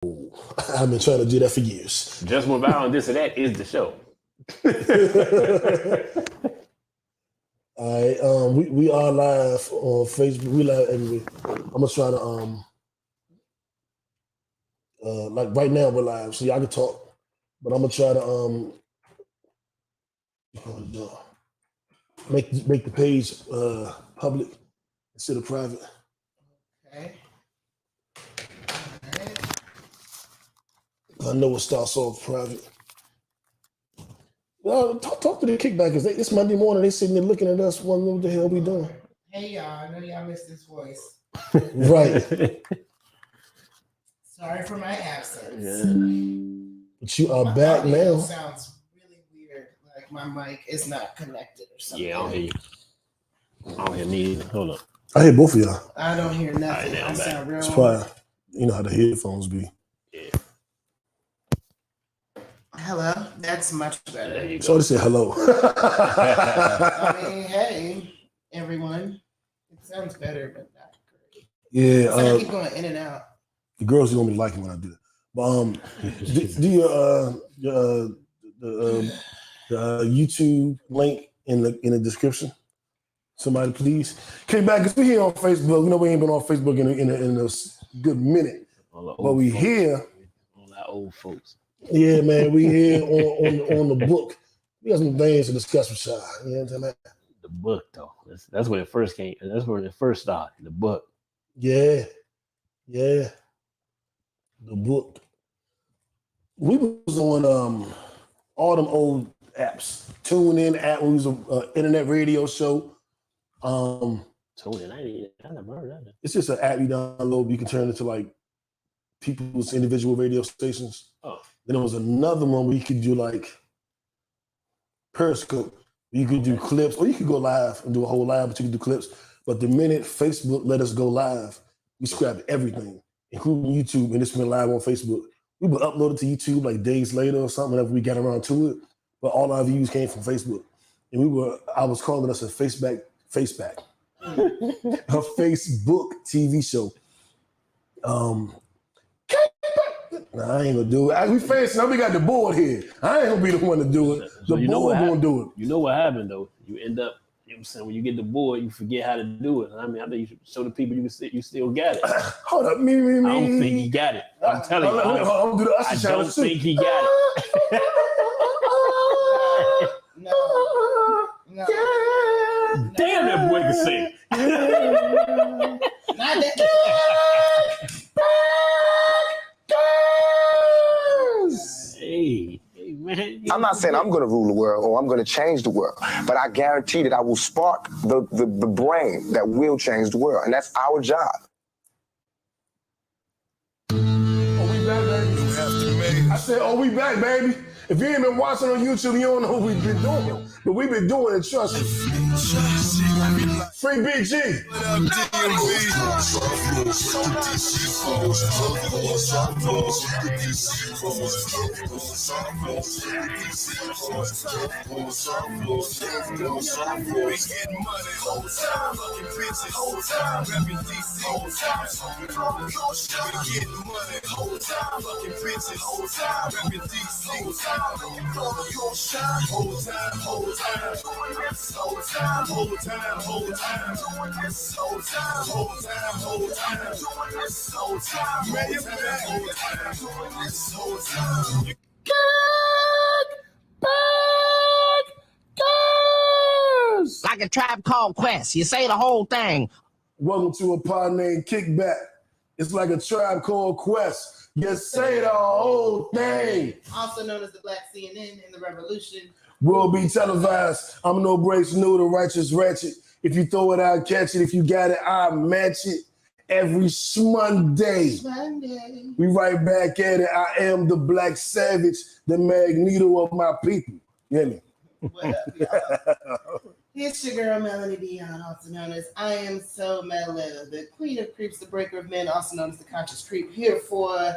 I've been trying to do that for years. Just More Violent, This or That is the show. All right, we are live on Facebook. We live everywhere. I'm gonna try to like right now we're live, so y'all can talk. But I'm gonna try to make the page public instead of private. Okay. I know it starts off private. Well, talk to the kickbackers. It's Monday morning. They sitting there looking at us, wondering what the hell we doing. Hey y'all, I know y'all missed this voice. Right. Sorry for my absence. Yeah. But you are My back audio now. Sounds really weird. Like my mic is not connected or something. Yeah, I don't hear you. I don't hear neither. Hold up. I hear both of y'all. I don't hear nothing. All right, now I I'm back. sound real. It's probably, you know how the headphones be. Yeah. Hello, that's much There better. you go. So they say hello. I mean, hey, everyone. It sounds better, but not great. Yeah, It's like I keep going in and out. the girls don't be liking when I do that. But do the YouTube link in the description. Somebody please. Came back because we here on Facebook. You know we ain't been on Facebook in a good minute. But we here. All our old folks. Yeah, man, we here on the book. We got some things to discuss with y'all. You know what I'm saying? The book, though. That's when it first came. That's where it first started. The book. Yeah. The book. We was on all them old apps. TuneIn app. We was an internet radio show. TuneIn. I never heard of that. It's just an app you download. You can turn it to like people's individual radio stations. Oh. Then there was another one where you could do like Periscope. You could do clips, or you could go live and do a whole live, but you could do clips. But the minute Facebook let us go live, we scrapped everything, including YouTube, and it's been live on Facebook. We would upload it to YouTube like days later or something whenever we got around to it. But all our views came from Facebook. And I was calling us a Faceback, a Facebook TV show. Nah, I ain't gonna do it. We fancy now. We got the board here. I ain't gonna be the one to do it. So The you know board what gonna do it. You know what happened though? You end up, you know what I'm saying, when you get the board, you forget how to do it. I mean, I think you should show the people you still got it. Hold up, me. I don't think he got it. I'm telling you. I'll do the I Usher don't challenge too. think he got it. No. Damn, that boy can sing. Not that. Hey, man. I'm not saying I'm going to rule the world or I'm going to change the world, but I guarantee that I will spark the brain that will change the world, and that's our job. We back, baby. I said, we back, baby. If you ain't been watching on YouTube, you don't know what we've been doing. But we've been doing it, trust me. Free BG. Like a Tribe Called Quest. You say the whole thing. Welcome to a pod named Kickback. It's like a Tribe Called Quest. You say the whole thing. Also known as the Black CNN and the Revolution. Will be televised. I'm no breaks new, the righteous ratchet. If you throw it, I'll catch it. If you got it, I'll match it. Every Monday. We right back at it. I am the Black Savage, the Magneto of my people. You hear me? What up, y'all? It's your girl, Melanie Dion, also known as I Am So Mellow, the queen of creeps, the breaker of men, also known as the conscious creep, here for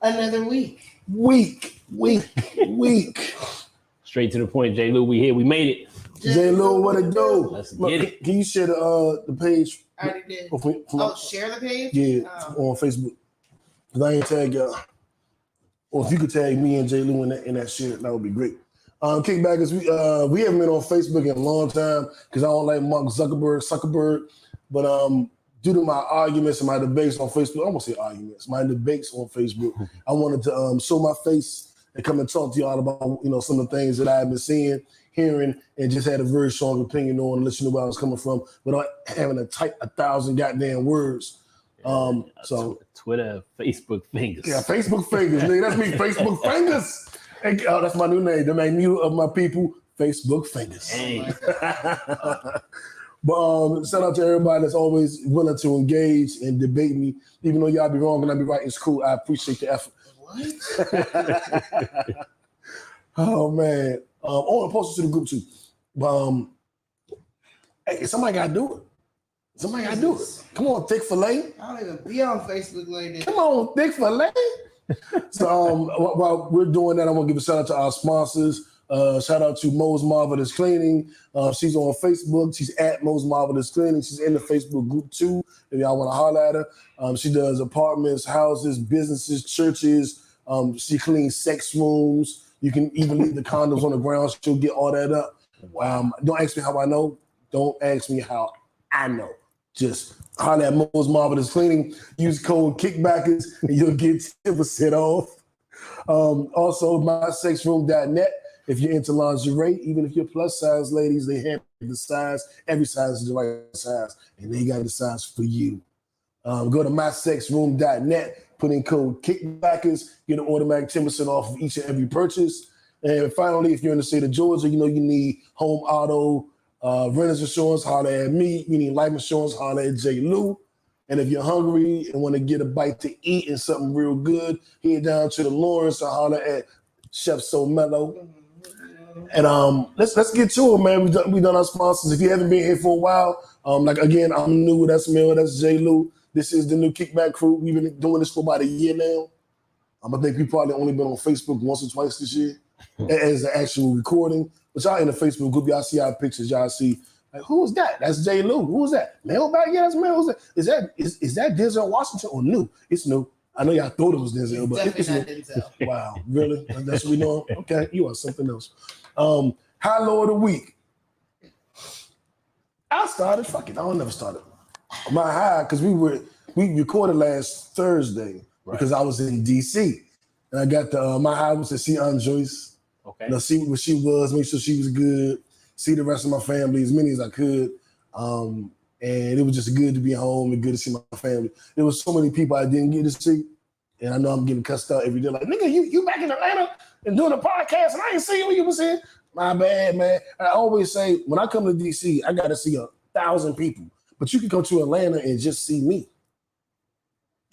another week. Week. Straight to the point, J. Lou. We here. We made it. J. Lou, what it do? Let's get it. Can you share the page? I already did. Oh, Share the page? Yeah, on Facebook. 'Cause I ain't tag y'all. Or if you could tag me and J. Lou in that shit, that would be great. Kickbackers, we haven't been on Facebook in a long time because I don't like Mark Zuckerberg. But due to my arguments and my debates on Facebook, I won't say arguments, my debates on Facebook, I wanted to show my face and come and talk to y'all about some of the things that I've been seeing, hearing, and just had a very strong opinion on and let you know where I was coming from without having to type 1,000 goddamn words. So Twitter, Facebook fingers. Yeah, Facebook fingers, nigga. That's me, Facebook fingers. And, that's my new name. The name of my people, Facebook fingers. Hey. But shout out to everybody that's always willing to engage and debate me, even though y'all be wrong and I be right. It's cool. I appreciate the effort. What? Oh man. And post it to the group too. Hey, somebody gotta do it. Somebody gotta do it. Come on, Thick Filet. I don't even be on Facebook like that. Come on, Thick Filet. So while we're doing that, I want to give a shout out to our sponsors. Shout out to Mo's Marvelous Cleaning. She's on Facebook. She's at Mo's Marvelous Cleaning. She's in the Facebook group too. If y'all want to holler at her, she does apartments, houses, businesses, churches. She cleans sex rooms. You can even leave the condoms on the ground. She'll get all that up. Don't ask me how I know. Don't ask me how I know. Just holler at Mo's Marvelous Cleaning. Use code Kickbackers and you'll get 10% off. Also, mysexroom.net. If you're into lingerie, even if you're plus size ladies, they have the size. Every size is the right size, and they got the size for you. Go to mysexroom.net. Put in code Kickbackers. Get an automatic 10% off of each and every purchase. And finally, if you're in the state of Georgia, you need home, auto, renter's insurance, holler at me. You need life insurance, holler at J. Lou. And if you're hungry and want to get a bite to eat and something real good, head down to the Lawrence and holler at Chef So Mellow. And let's get to it, man. We done our sponsors. If you haven't been here for a while, again, I'm new. That's Mel. That's J. Lou. This is the new Kickback Crew. We've been doing this for about a year now. I think we probably only been on Facebook once or twice this year as the actual recording. But y'all in the Facebook group, y'all see our pictures. Y'all see, like, who is that? That's J. Lou. Who is that? Mailbag? Yeah, that's Mel. Is that Denzel Washington or new? It's new. I know y'all thought it was Denzel, but it's not new. Denzel. Wow, really? That's what we know? Okay, you are something else. High low of the week. I started. Fuck it. I never started. My high, because we recorded last Thursday because I was in DC. And I got my high was to see Aunt Joyce. Okay. See what she was, make sure she was good, see the rest of my family, as many as I could. And it was just good to be home and good to see my family. There was so many people I didn't get to see. And I know I'm getting cussed out every day. Like, nigga, you back in Atlanta and doing a podcast and I ain't see you when you was here. My bad, man. I always say, when I come to DC, I got to see 1,000 people. But you can come to Atlanta and just see me.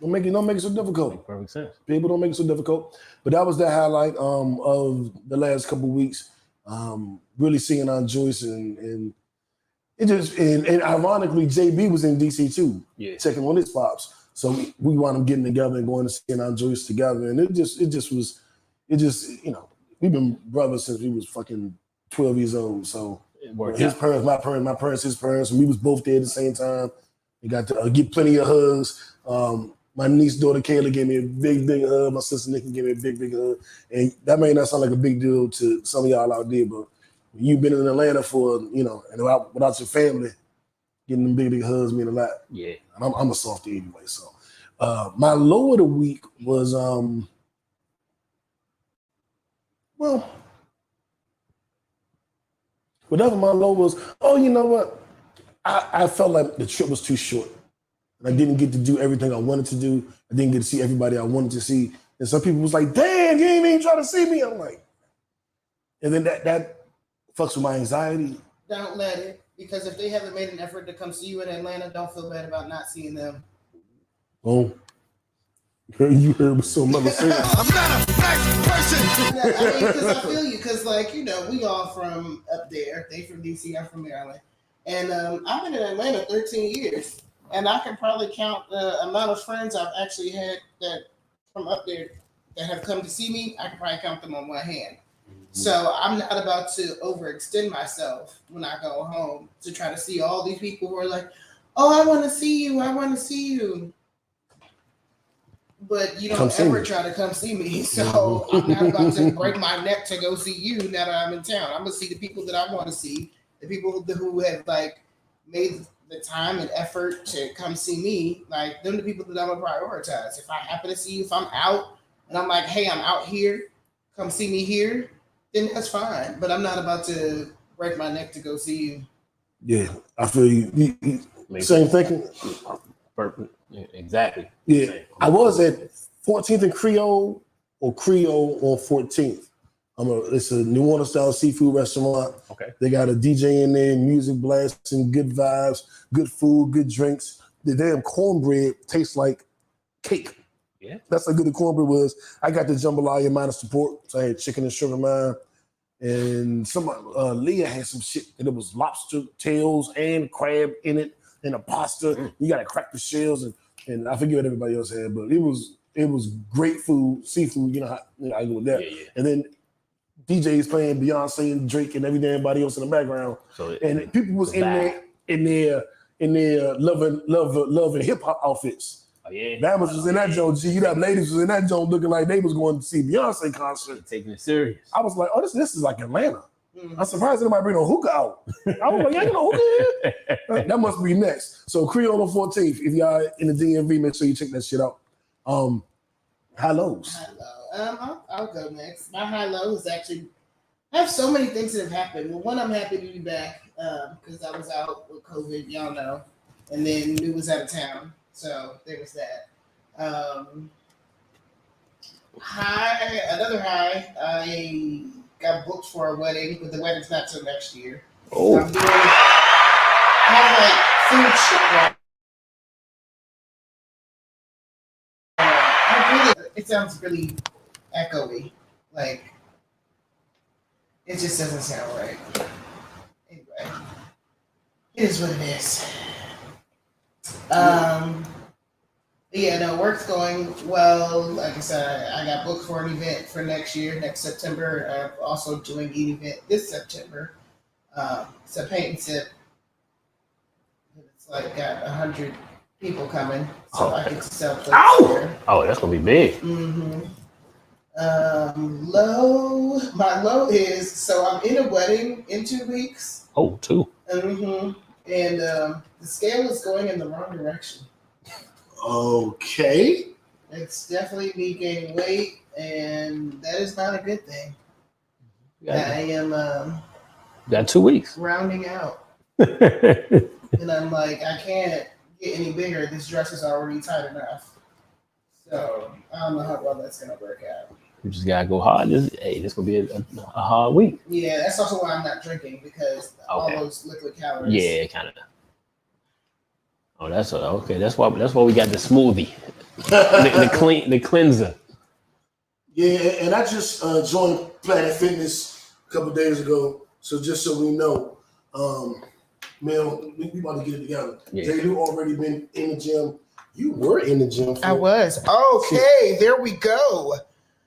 Don't make it so difficult. Makes perfect sense. People don't make it so difficult. But that was the highlight of the last couple of weeks. Really seeing Aunt Joyce and it just and ironically JB was in DC too, checking on his pops. So we wound up getting together and going to see Aunt Joyce together. And it just we've been brothers since we was fucking 12 years old. So his parents, my parents, his parents, and we was both there at the same time. We got to get plenty of hugs. My niece daughter Kayla gave me a big hug. My sister Nikki gave me a big hug. And that may not sound like a big deal to some of y'all out there, but when you've been in Atlanta for, and without your family, getting them big hugs mean a lot. Yeah. And I'm a softie anyway. So my low of the week was whatever my low was, you know what? I felt like the trip was too short. I didn't get to do everything I wanted to do. I didn't get to see everybody I wanted to see. And some people was like, damn, you ain't even trying to see me. I'm like, and then that fucks with my anxiety. Don't let it, because if they haven't made an effort to come see you in Atlanta, don't feel bad about not seeing them. Oh, you heard what so mother said. I'm not a nice person. Because I feel you, because we all from up there. They from DC, I'm from Maryland. And I've been in Atlanta 13 years. And I can probably count the amount of friends I've actually had that from up there that have come to see me. I can probably count them on one hand. So I'm not about to overextend myself when I go home to try to see all these people who are like, oh, I want to see you. I want to see you. but you Come don't see ever me. try to come see me. So I'm not about to break my neck to go see you now that I'm in town. I'm gonna see the people that I want to see, the people who have like made the time and effort to come see me. Like them, the people that I'm gonna prioritize. If I happen to see you, if I'm out and I'm like, hey, I'm out here, come see me here, then that's fine. But I'm not about to break my neck to go see you. Yeah, I feel you. Same thinking. Perfect. Yeah, exactly. Yeah, Same. I was at 14th and Creole or Creole on 14th. It's a New Orleans style seafood restaurant. Okay. They got a DJ in there, music blasting, good vibes, good food, good drinks. The damn cornbread tastes like cake. Yeah. That's how good the cornbread was. I got the jambalaya minus the pork. So I had chicken and sugar mine. And Leah had some shit and it was lobster tails and crab in it and a pasta. You gotta crack the shells and I forget what everybody else had, but it was great food, seafood, I go with that. Yeah. And then DJs playing Beyonce and Drake and everybody else in the background. So And people was in their love and hip hop outfits. Oh yeah. Bama's was in that joint. You got ladies was in that joint looking like they was going to see Beyonce concert. Taking it serious. I was like, oh, this is like Atlanta. Mhm. I'm surprised anybody bring no hookah out. I was like, yeah, you know hookah here? That must be next. So Creole on 14th. If y'all in the DMV, make sure you check that shit out. High lows. High low. I'll go next. My high low is actually, I have so many things that have happened. Well, one, I'm happy to be back because I was out with COVID, y'all know, and then New was out of town, so there was that. Another high. I got booked for a wedding, but the wedding's not till next year. Oh. I'm doing, I have like food shit right. It sounds really echoey. Like, it just doesn't sound right. Anyway, it is what it is. Yeah, no, work's going well. Like I said, I got booked for an event for next year, next September. I'm also doing an event this September. It's a paint and sip. It's like got 100 people coming, so I get to sell plates there. Oh, that's gonna be big. Mm-hmm. My low is, so I'm in a wedding in 2 weeks. Oh, 2. Mm-hmm. And the scale is going in the wrong direction. Okay. It's definitely me gaining weight, and that is not a good thing. I am Got 2 weeks. rounding out, You and I'm like, I can't get any bigger. This dress is already tight enough. So I don't know how well that's gonna work out. just gotta go hard. This gonna be a hard week. Yeah, that's also why I'm not drinking, because all those liquid calories. Yeah, kind of. Oh, that's okay. That's why we got the smoothie, the cleanser. Yeah, and I just joined Planet Fitness a couple days ago. So just so we know, man, we about to get it together. Yeah. Jay Lou already been in the gym. You were in the gym. I was. Okay, there we go.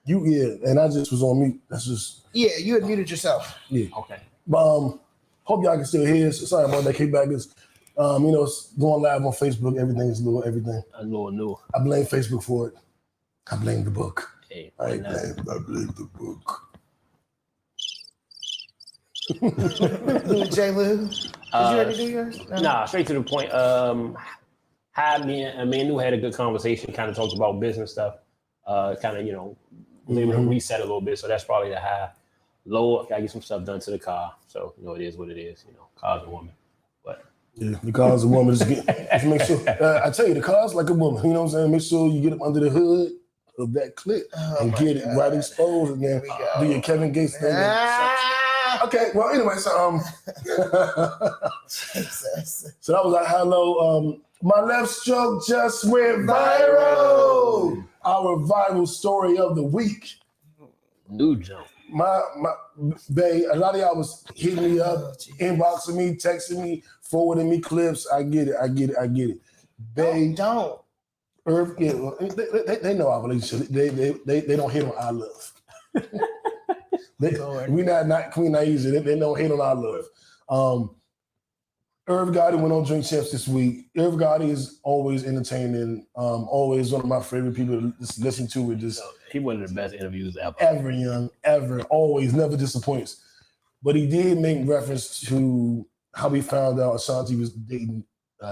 And I just was on mute. That's just. Yeah, you had muted yourself. Yeah. Okay. Hope y'all can still hear us. Sorry about that kickbackers. It's going live on Facebook. Everything's new. Everything. A little new. I blame Facebook for it. I blame the book. Hey, I blame the book. J. Lou, did you already do yours? No. Nah, straight to the point. Me and New had a good conversation. Kind of talked about business stuff. Kind of was able to reset a little bit. So that's probably the high. Low, gotta get some stuff done to the car. So it is what it is. Car's a woman. But yeah, the car's a woman. Just make sure. I tell you, the car's like a woman. You know what I'm saying? Make sure you get up under the hood of that clip and get it right exposed, and then do your Kevin Gates thing. Okay, well, anyway, so so that was a hello. My left stroke just went viral. Our viral story of the week. new jump. My bae, a lot of y'all was hitting me up, inboxing me, texting me, forwarding me clips. I get it. Bae, Don't. Irv, yeah, well, they know our relationship. They don't hate on our love. We not Queen Naija. They don't hate on our love. Irv Gotti went on Drink Champs this week. Irv Gotti is always entertaining. Always one of my favorite people to just listen to. And just He one of the best interviews ever. ever young, ever, always, never disappoints. But he did make reference to how he found out Ashanti was dating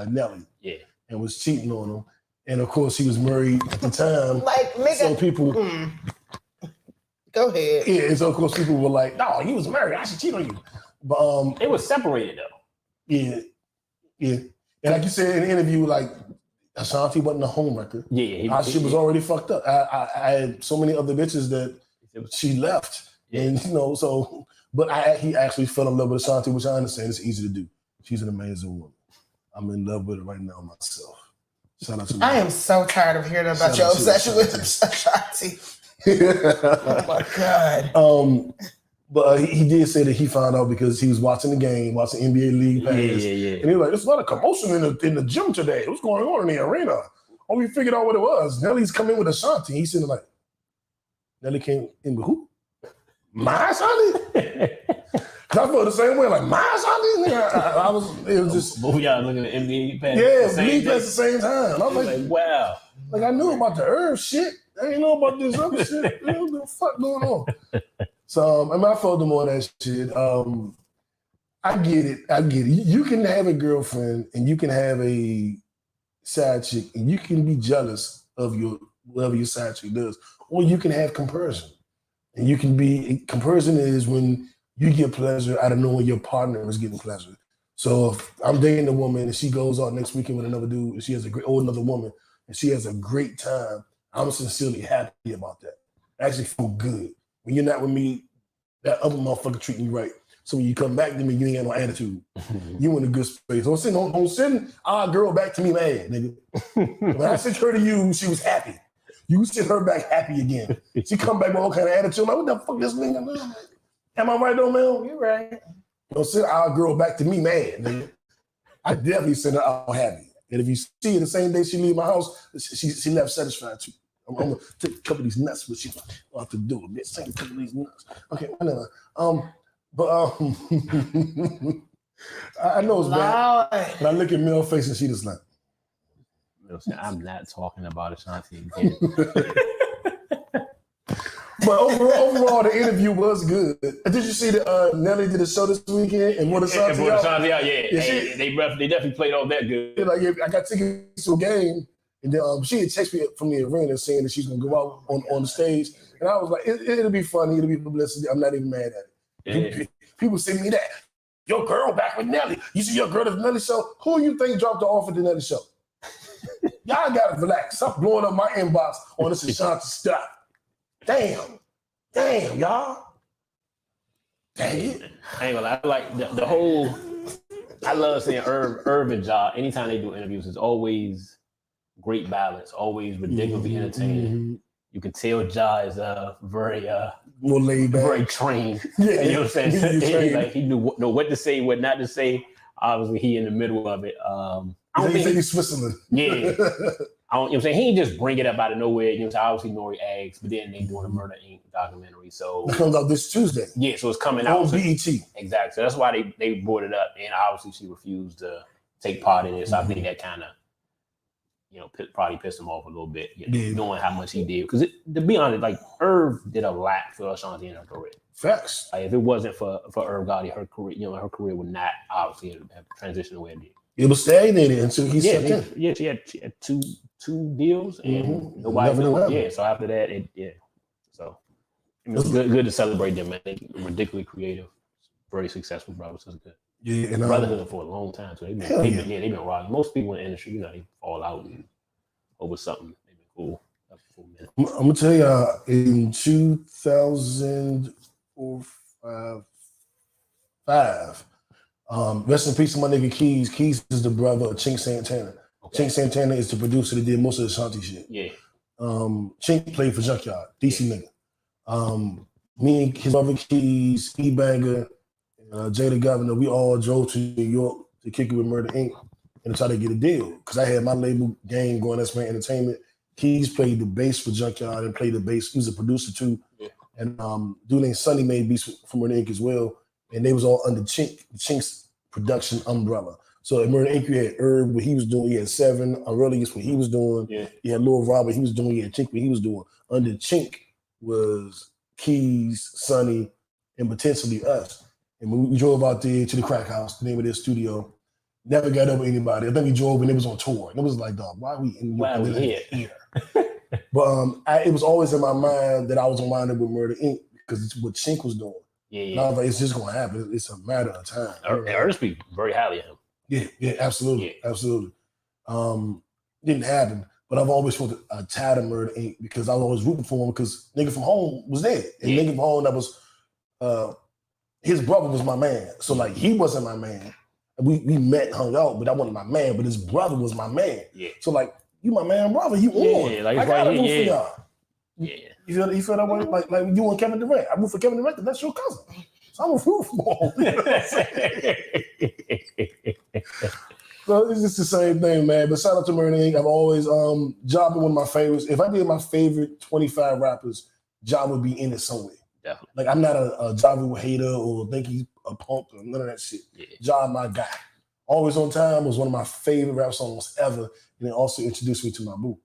Nelly. Yeah. And was cheating on him. And of course, he was married at the time. Like, nigga. So people, Go ahead. yeah, and so of course people were like, "No, he was married. I should cheat on you." But They were separated though. yeah, and like you said in the interview, like Ashanti wasn't a homewrecker. Yeah. She was already fucked up. I had so many other bitches that she left, and so. But he actually fell in love with Ashanti, which I understand it's easy to do. She's an amazing woman. I'm in love with her right now myself. Shout out to me. I am so tired of hearing about Shout your out to obsession you. with Ashanti. Oh my God. But he did say that he found out because he was watching the game, watching NBA League Pass. Yeah. And he was like, "There's a lot of commotion in the gym today. What's going on in the arena?" Oh, we figured out what it was. Nelly's coming with Ashanti. He's sitting like, Nelly came in with who? My Ashanti? Cause I felt the same way, like my Ashanti. It was just, Both y'all looking at NBA pass. yeah, League Pass at the same time. I was like, wow. like I knew about the Irv shit. I didn't know about this other shit. What the fuck going on? So I felt them on that shit. I get it. You can have a girlfriend and you can have a side chick and you can be jealous of whatever your side chick does, or you can have comparison. And you can be comparison is when you get pleasure out of knowing your partner is getting pleasure. So if I'm dating a woman and she goes out next weekend with another dude and she has another woman and she has a great time, I'm sincerely happy about that. I actually feel good. When you're not with me, that other motherfucker treating you right. So when you come back to me, you ain't got no attitude. You in a good space. Don't send our girl back to me mad, nigga. When I sent her to you, she was happy. You send her back happy again. She come back with all kind of attitude. I'm like, what the fuck this nigga doing? Am I right though, man? You're right. Don't send our girl back to me mad, nigga. I definitely send her out happy. And if you see her the same day she leave my house, she left satisfied too. I'm gonna take a couple of these nuts, but she's gonna have to do a bit. Take a couple of these nuts. Okay, whatever. I know it's bad. But I look at Mel face and she just like, I'm not talking about Ashanti again. But overall, the interview was good. Did you see that Nelly did a show this weekend and what Ashanti out? Yeah. Yeah, They definitely played off that good. Like, yeah, I got tickets to a game, and then she had texted me from the arena saying that she's gonna go out on the stage, and I was like, it'll be funny, it'll be publicity. I'm not even mad at it. Yeah. People send me that. Your girl back with Nelly. You see your girl at the Nelly show? Who you think dropped the off at the Nelly show? Y'all gotta relax. Stop blowing up my inbox on this Ashanti stuff. Damn, y'all. Dang it. I ain't gonna lie. I like the whole. I love seeing Irv and Ja. Anytime they do interviews, it's always great balance. Always ridiculously entertaining. You can tell Ja is very more laid back, very trained. Yeah, you know what I'm saying? trained. Like he know what to say, what not to say. Obviously, he in the middle of it. I don't think he's Switzerland. Yeah. I don't, you know what I'm saying? He didn't just bring it up out of nowhere. You know, so obviously Nori asked, but then they doing a Murder Inc. documentary. So it comes out this Tuesday. Yeah, so it's coming out on so, BET. Exactly. So that's why they brought it up. And obviously she refused to take part in it. So I think that kind of, probably pissed him off a little bit, knowing how much he did. Because to be honest, like Irv did a lot for Ashanti in her career. Facts. Like if it wasn't for Irv Gotti, her career would not obviously have transitioned the way it did. It was stagnated until he stepped in. Yeah, she had two deals and nobody knew. Yeah, so after that, So it's good to celebrate them, man. They ridiculously creative, very successful brothers. That's good. Yeah, and brotherhood for a long time. So they've been rocking. Most people in the industry, they fall out over something. They've been cool. I'm gonna tell y'all in 2005. Rest in peace to my nigga Keys. Keys is the brother of Chink Santana. Okay. Chink Santana is the producer that did most of the Ashanti shit. Yeah. Chink played for Junkyard, DC nigga. Me and his brother Keys, E-Banger, Jay the Governor, we all drove to New York to kick it with Murder Inc. and try to get a deal. Because I had my label game going, that's my entertainment. Keys played the bass for Junkyard and played the bass. He was a producer too. Yeah. And dude named Sonny made beats for Murder Inc. as well. And they was all under Chink's production umbrella. So at Murder Inc., you had Herb, what he was doing. You had Seven, Aurelius, what he was doing. Yeah. You had Lil Rob, what he was doing. You had Chink, what he was doing. Under Chink was Keys, Sonny, and potentially us. And when we drove out there to the Crack House, the name of their studio, never got up with anybody. I think we drove and it was on tour. And it was like, dog, why are we in Why are we here? But it was always in my mind that I was aligned up with Murder Inc. because it's what Chink was doing. Yeah, And yeah. I was like, it's just gonna happen. It's a matter of time. Ernest speak very highly of him. Yeah, absolutely. Absolutely. Didn't happen. But I've always felt a tie to Murder Inc. because I was always rooting for him because Nigga from Home was there. And Yeah. Nigga from Home, that was his brother was my man. So like he wasn't my man. We met and hung out, but that wasn't my man. But his brother was my man. Yeah. So like, you my man, brother. You on? Yeah, like I it's gotta right root here, for yeah. y'all. Yeah. You feel that way? Like you and Kevin Durant. I root for Kevin Durant. That's your cousin. So I'm a root for him. You know what I'm saying? So it's just the same thing, man. But shout out to Murder Inc. I've always Ja been one of my favorites. If I did my favorite 25 rappers, Ja would be in it somewhere. Definitely. Like I'm not a Ja Rule hater or think he's a punk or none of that shit. Yeah. Ja, my guy. Always on Time was one of my favorite rap songs ever, and it also introduced me to my boo.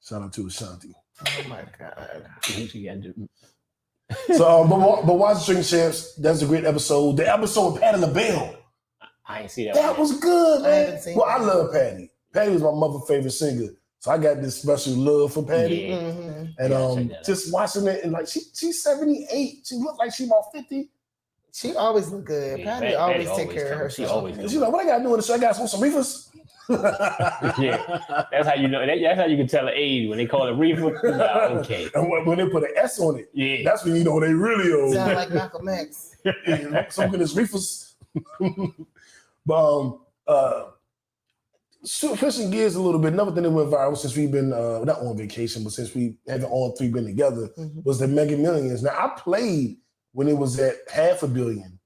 Shout out to Ashanti. Oh my God. What you gotta do? So, but watch Drinking Champs. That's a great episode. The episode with Patti LaBelle. I ain't see that. That one. was good, I man. haven't seen Well, that. I love Patty. Patty was my mother's favorite singer. So I got this special love for Patty. Yeah. Mhm. And Yeah, check that out. just watching it and like she's 78. She looked like she about 50. She always look good. Yeah, Patty Patty always always take care of come. her. She always And she's like, what I gotta do in the show? I gotta smoke some reefers. Yeah. That's how you know. That's how you can tell an age when they call it reefer. Nah, okay. And when they put an S on it, Yeah. that's when you know they really old. Sound like Malcolm X. Smoking his reefers. But switching gears a little bit, another thing that went viral since we've been not on vacation, but since we haven't all three been together, Mhm. was the Mega Millions. Now I played when it was at $500 million.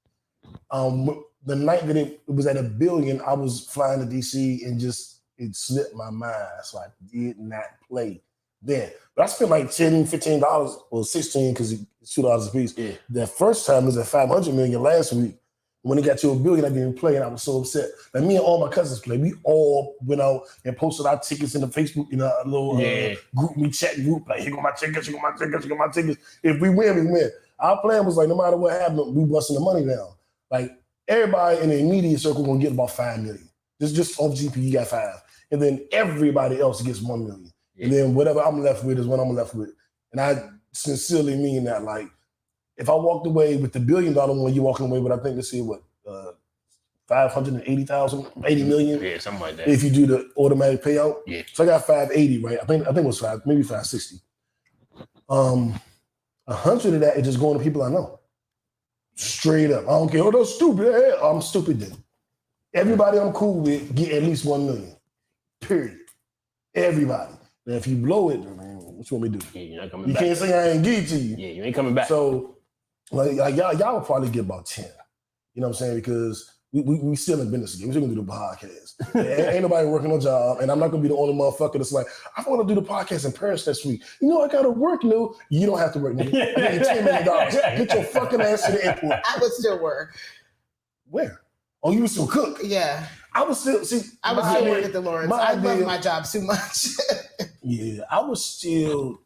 The night that it was at $1 billion, I was flying to DC and it slipped my mind, so I did not play then. But I spent like $10, $15 or $16 because it's $2 a piece. Yeah. The first time was at 500 million last week. When it got to $1 billion, I didn't play, and I was so upset. Like me and all my cousins played. We all went out and posted our tickets in the Facebook, a little group me chat group. Like, here go my tickets, here go my tickets, here go my tickets. If we win, we win. Our plan was like, no matter what happened, we busting the money down. Like everybody in the immediate circle gonna get about 5 million. Just off GP, you got 5, and then everybody else gets 1 million. And then whatever I'm left with is what I'm left with. And I sincerely mean that. Like, if I walked away with the $1 billion one, you walking away with, I think, let's see what, 580,000, 80 million. Yeah, something like that. If you do the automatic payout. Yeah. So I got 580, right? I think it was maybe 560. 100 of that is just going to people I know. Straight up. I don't care. Oh, that's stupid. Hey, I'm stupid then. Everybody I'm cool with get at least 1 million. Period. Everybody. Now, if you blow it, man, what you want me to do? Yeah, you're not coming You back. can't say I ain't give it to you. Yeah, you ain't coming back. So, like y'all will probably get about 10. You know what I'm saying? Because we still in business again. We're still gonna do the podcast. ain't nobody working a job, and I'm not gonna be the only motherfucker that's like, I want to do the podcast in Paris next week. You know, I gotta work, no. You don't have to work, nigga. I give you $10 million. Get your fucking ass to the airport. I would still work. Where? Oh, you would still cook? Yeah. I would still see. I would my still idea- work at the Lawrence. my I love idea- my job too much. Yeah, I would still.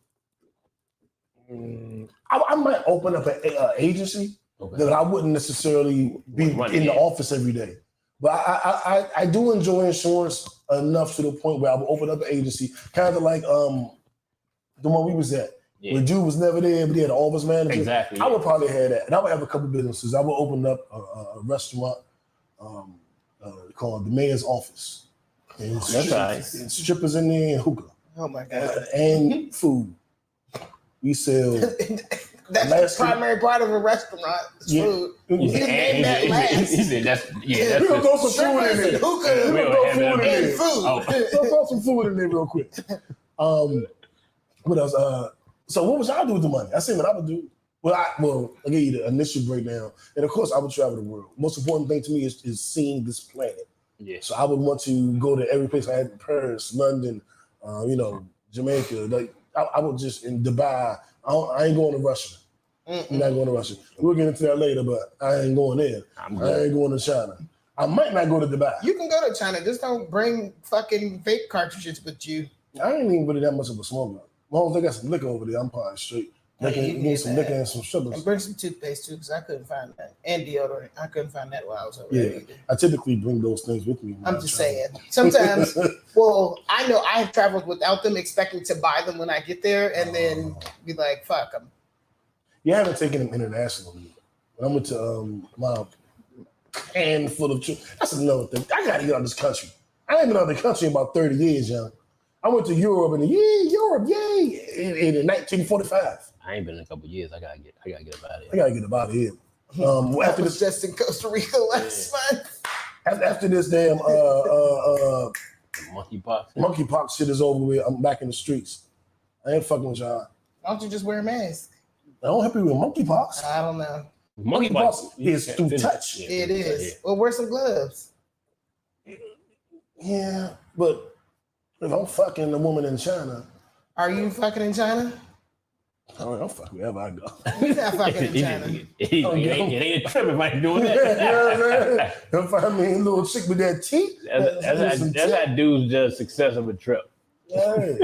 I might open up an agency. Okay. That I wouldn't necessarily be Money, in the yeah. office every day. But I do enjoy insurance enough to the point where I would open up an agency, kind of like the one we was at. Yeah. Where Jude was never there, but he had an office manager. Exactly. I would probably have that. And I would have a couple businesses. I would open up a restaurant called the Mayor's Office. And That's nice. and strippers in there and hookah. Oh my God. And food. We sell That's Last the primary part of a restaurant. Is Yeah. food. He You said, named that last. he said that's Yeah, that's We're gonna throw the- some food in Strippers there. and hookah. We're gonna throw have food in that. there. And food. Oh. Let's throw some food in there real quick. What else? So what would y'all do with the money? I say what I would do. Well, I gave you the initial breakdown, and of course, I would travel the world. Most important thing to me is seeing this planet. Yeah. So I would want to go to every place I had in Paris, London, Jamaica. Like I would just in Dubai. I ain't going to Russia. I'm not going to Russia. We'll get into that later, but I ain't going there. I'm I good. ain't going to China. I might not go to Dubai. You can go to China. Just don't bring fucking vape cartridges with you. I ain't even really that much of a smoker. As long as they got some liquor over there, I'm probably straight. Yeah, They you can need get some that. liquor and some sugars. And bring some toothpaste too, because I couldn't find that. And deodorant. I couldn't find that while I was over Yeah. there either. I typically bring those things with me. when I'm I just travel. saying. Sometimes, well, I know I have traveled without them, expecting to buy them when I get there, and then be like, fuck them. You haven't taken them internationally. When I went to my handful of trips, that's another thing. I gotta get out of this country. I ain't been out of the country in about 30 years, young. I went to Europe and Europe, in 1945. I ain't been in a couple years. I gotta get about I it. gotta get about here. I After was this, just in Costa Rica last month. after this damn Monkeypox. monkeypox shit is over with, I'm back in the streets. I ain't fucking with y'all. Why don't you just wear a mask? I don't help you with monkeypox. I don't know. Monkeypox is through touch. Yeah, It is. Well, wear some gloves. Yeah, but if I'm fucking a woman in China, Are you fucking in China? I'm fucking wherever I go. He's not fucking in China. It ain't a trip if I ain't doing You know what I'm that. saying? If I mean a little chick with that teeth, That's how dudes judge success of a trip. Hey.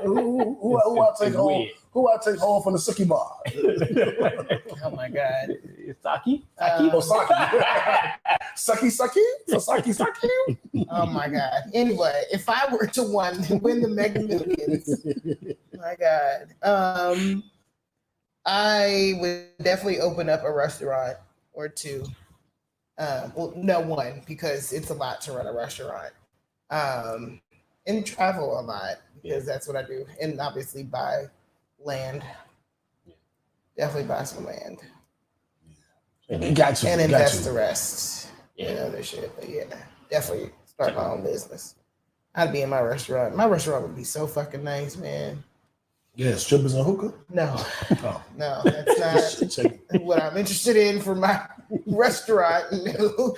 Who I take It's home? weird. Who I take home from the Suki bar? Oh my God. Saki? Oh, Saki? Saki? Oh my God. Anyway, if I were to win the Mega Millions, my God, I would definitely open up a restaurant or two. Well, no, one, because it's a lot to run a restaurant. And travel a lot because that's what I do. And obviously buy land. Definitely buy some land. Got you. And got invest you. the rest. Yeah. And other shit. But yeah, definitely start my own business. I'd be in my restaurant. My restaurant would be so fucking nice, man. Yeah, strippers and hookah. No, Oh. no, that's not Check it. what I'm interested in for my restaurant. No.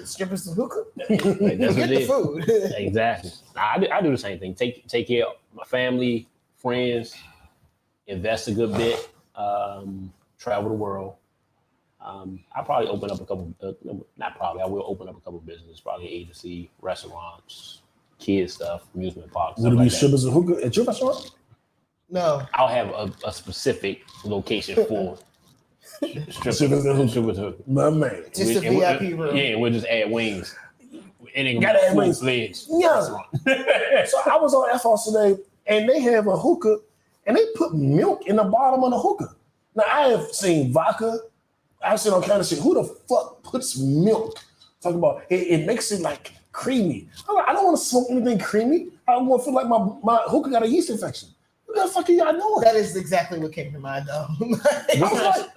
Strippers and hookah. Like, that's Get what the it is. food. Exactly. I do the same thing. Take care of my family, friends, invest a good bit, travel the world. I probably open up a couple. Not probably. I will open up a couple businesses. Probably agency, restaurants, kids stuff, amusement parks. Would it stuff be like that. strippers and hookah at your restaurant? No. I'll have a specific location for strippers. Strippers and hookah. Strippers and hookah. My man. Just a And VIP room. Yeah, we'll just add wings. It ain't Gotta gonna add be wings. full-fledged Yeah. restaurant. So I was on FOS today, and they have a hookah, and they put milk in the bottom of the hookah. Now I have seen vodka. I've seen all kind of shit. Who the fuck puts milk? Talking about it makes it like creamy. I'm like, I don't want to smoke anything creamy. I don't want to feel like my hookah got a yeast infection. What the fuck are y'all doing? That is exactly what came to mind, though.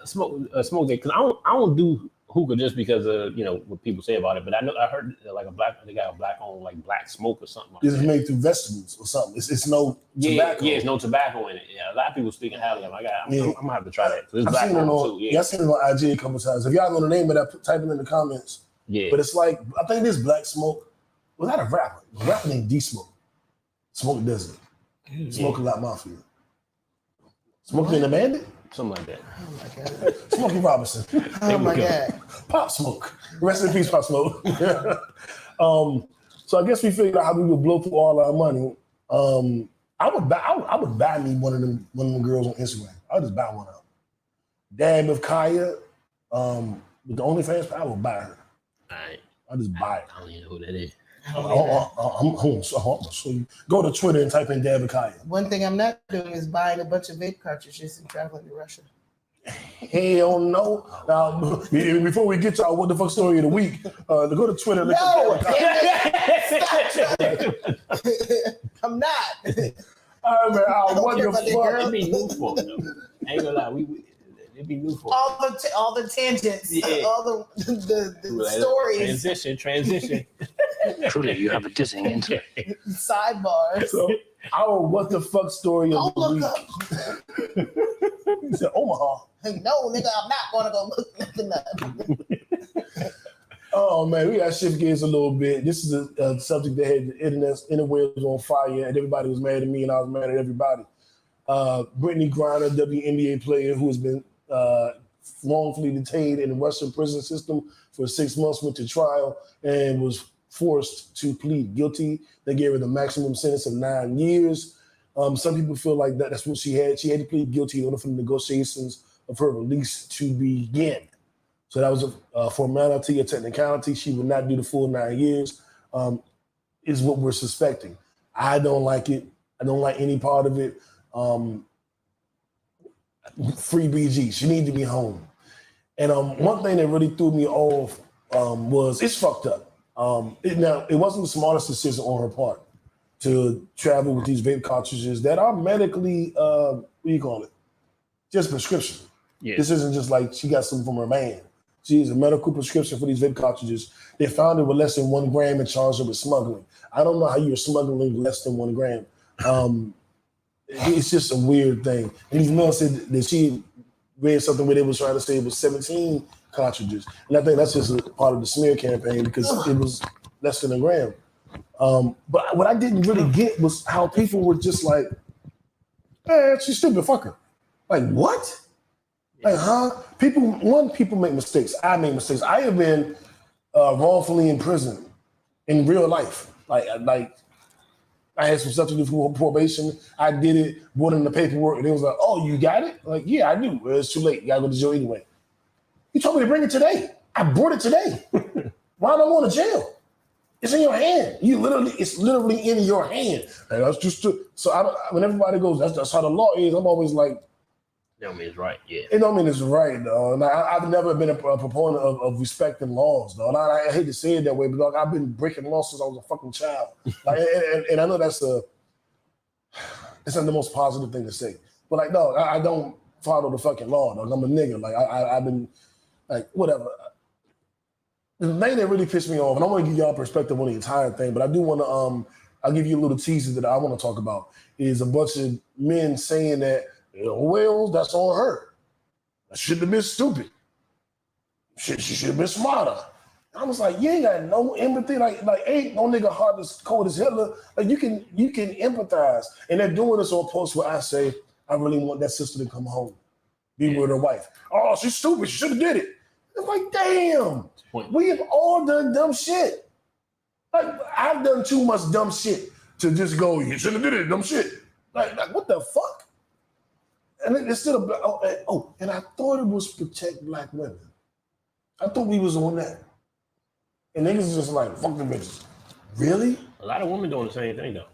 Smoke that because I don't do hookah just because of what people say about it. But I heard like they got a black on like black smoke or something. Like This is that. made through vegetables or something. It's no tobacco. Yeah, it's no tobacco in it. Yeah, a lot of people speaking highly of it. I'm gonna have to try that. 'Cause it's I've black seen it on on, too. yeah, I've seen it on IG a couple times. If y'all know the name of that, type it in the comments. Yeah. But it's like, I think this Black Smoke was that a rapper. The rapper named D Smoke. Smoke Desert. Smoke a Lot Mafia. Smoke in the Bandit? Something like that. Oh my God. Smokey Robinson. Oh my go. God. Pop Smoke. Rest in peace, Pop Smoke. So I guess we figured out how we would blow through all our money. I would buy me one of them girls on Instagram. I'll just buy one of them. Dab of Kaya, with the OnlyFans, I would buy her. All right. I'll just buy it. I don't even know who that is. I don't either. I'm gonna show you. Go to Twitter and type in Dab of Kaya. One thing I'm not doing is buying a bunch of vape cartridges and traveling to Russia. Hell no. Now, before we get to our what the fuck story of the week, go to Twitter. And No, look at Dab of Kaya. I'm not. All right, man. I don't What care the about that fuck? girl. It'd be new for them. I ain't gonna lie. It'd be new for All the tangents, Yeah. all the stories, Transition. Truly, you have a dizzying intellect. sidebars. So, our what the fuck story of Go the look week. up. He said Omaha. No, nigga, I'm not gonna go look nothing up. Oh man, we got shift gears a little bit. This is a subject that had the internet was on fire, and everybody was mad at me, and I was mad at everybody. Brittany Griner, WNBA player who has been wrongfully detained in the Russian prison system for 6 months, went to trial, and was forced to plead guilty. They gave her the maximum sentence of 9 years. Some people feel like that's what she had. She had to plead guilty in order for the negotiations of her release to begin. So that was a formality, a technicality. She would not do the full 9 years, is what we're suspecting. I don't like it. I don't like any part of it. Free BG. She needs to be home. And one thing that really threw me off was it's fucked up. It wasn't the smartest decision on her part to travel with these vape cartridges that are medically, just prescription. Yeah. This isn't just like she got something from her man. She has a medical prescription for these vape cartridges. They found it with less than 1 gram and charged her with smuggling. I don't know how you're smuggling less than 1 gram. It's just a weird thing. And even Mel said that she read something where they was trying to say it was 17 cartridges. And I think that's just a part of the smear campaign because it was less than 1 gram. But what I didn't really get was how people were just like, she's stupid, fuck her. Like, what? Like, huh? People make mistakes. I make mistakes. I have been wrongfully imprisoned in real life. Like I had some stuff to do for probation. I did it, brought in the paperwork, and it was like, oh, you got it? Like, yeah, I do. Well, it's too late. You gotta go to jail anyway. You told me to bring it today. I brought it today. Why am I going to jail? It's in your hand. It's literally in your hand. Like, that's just when everybody goes, that's how the law is. I'm always like, That don't mean it's right. Yeah. it don't mean it's right, though. And I've never been a proponent of respecting laws, though. And I hate to say it that way, but dog, I've been breaking laws since I was a fucking child. Like, and I know it's not the most positive thing to say. But like, no, I don't follow the fucking law, dog. I'm a nigga. Like, I've been like, whatever. The thing that really pissed me off, and I want to give y'all perspective on the entire thing, but I do want to, I'll give you a little teaser that I want to talk about, is a bunch of men saying that, well, that's on her. That shouldn't have been stupid. She should have been smarter. I was like, you ain't got no empathy. Like ain't no nigga hard as cold as Hitler. Like you can empathize. And they're doing this on posts where I say, I really want that sister to come home. Be with her wife. Oh, she's stupid. She should have did it. It's like, damn. We have all done dumb shit. Like I've done too much dumb shit to just go, you should have did it, dumb shit. Like what the fuck? And it's still and I thought it was protect black women. I thought we was on that. And niggas is just like, fuck them bitches. Really? A lot of women doing the same thing though.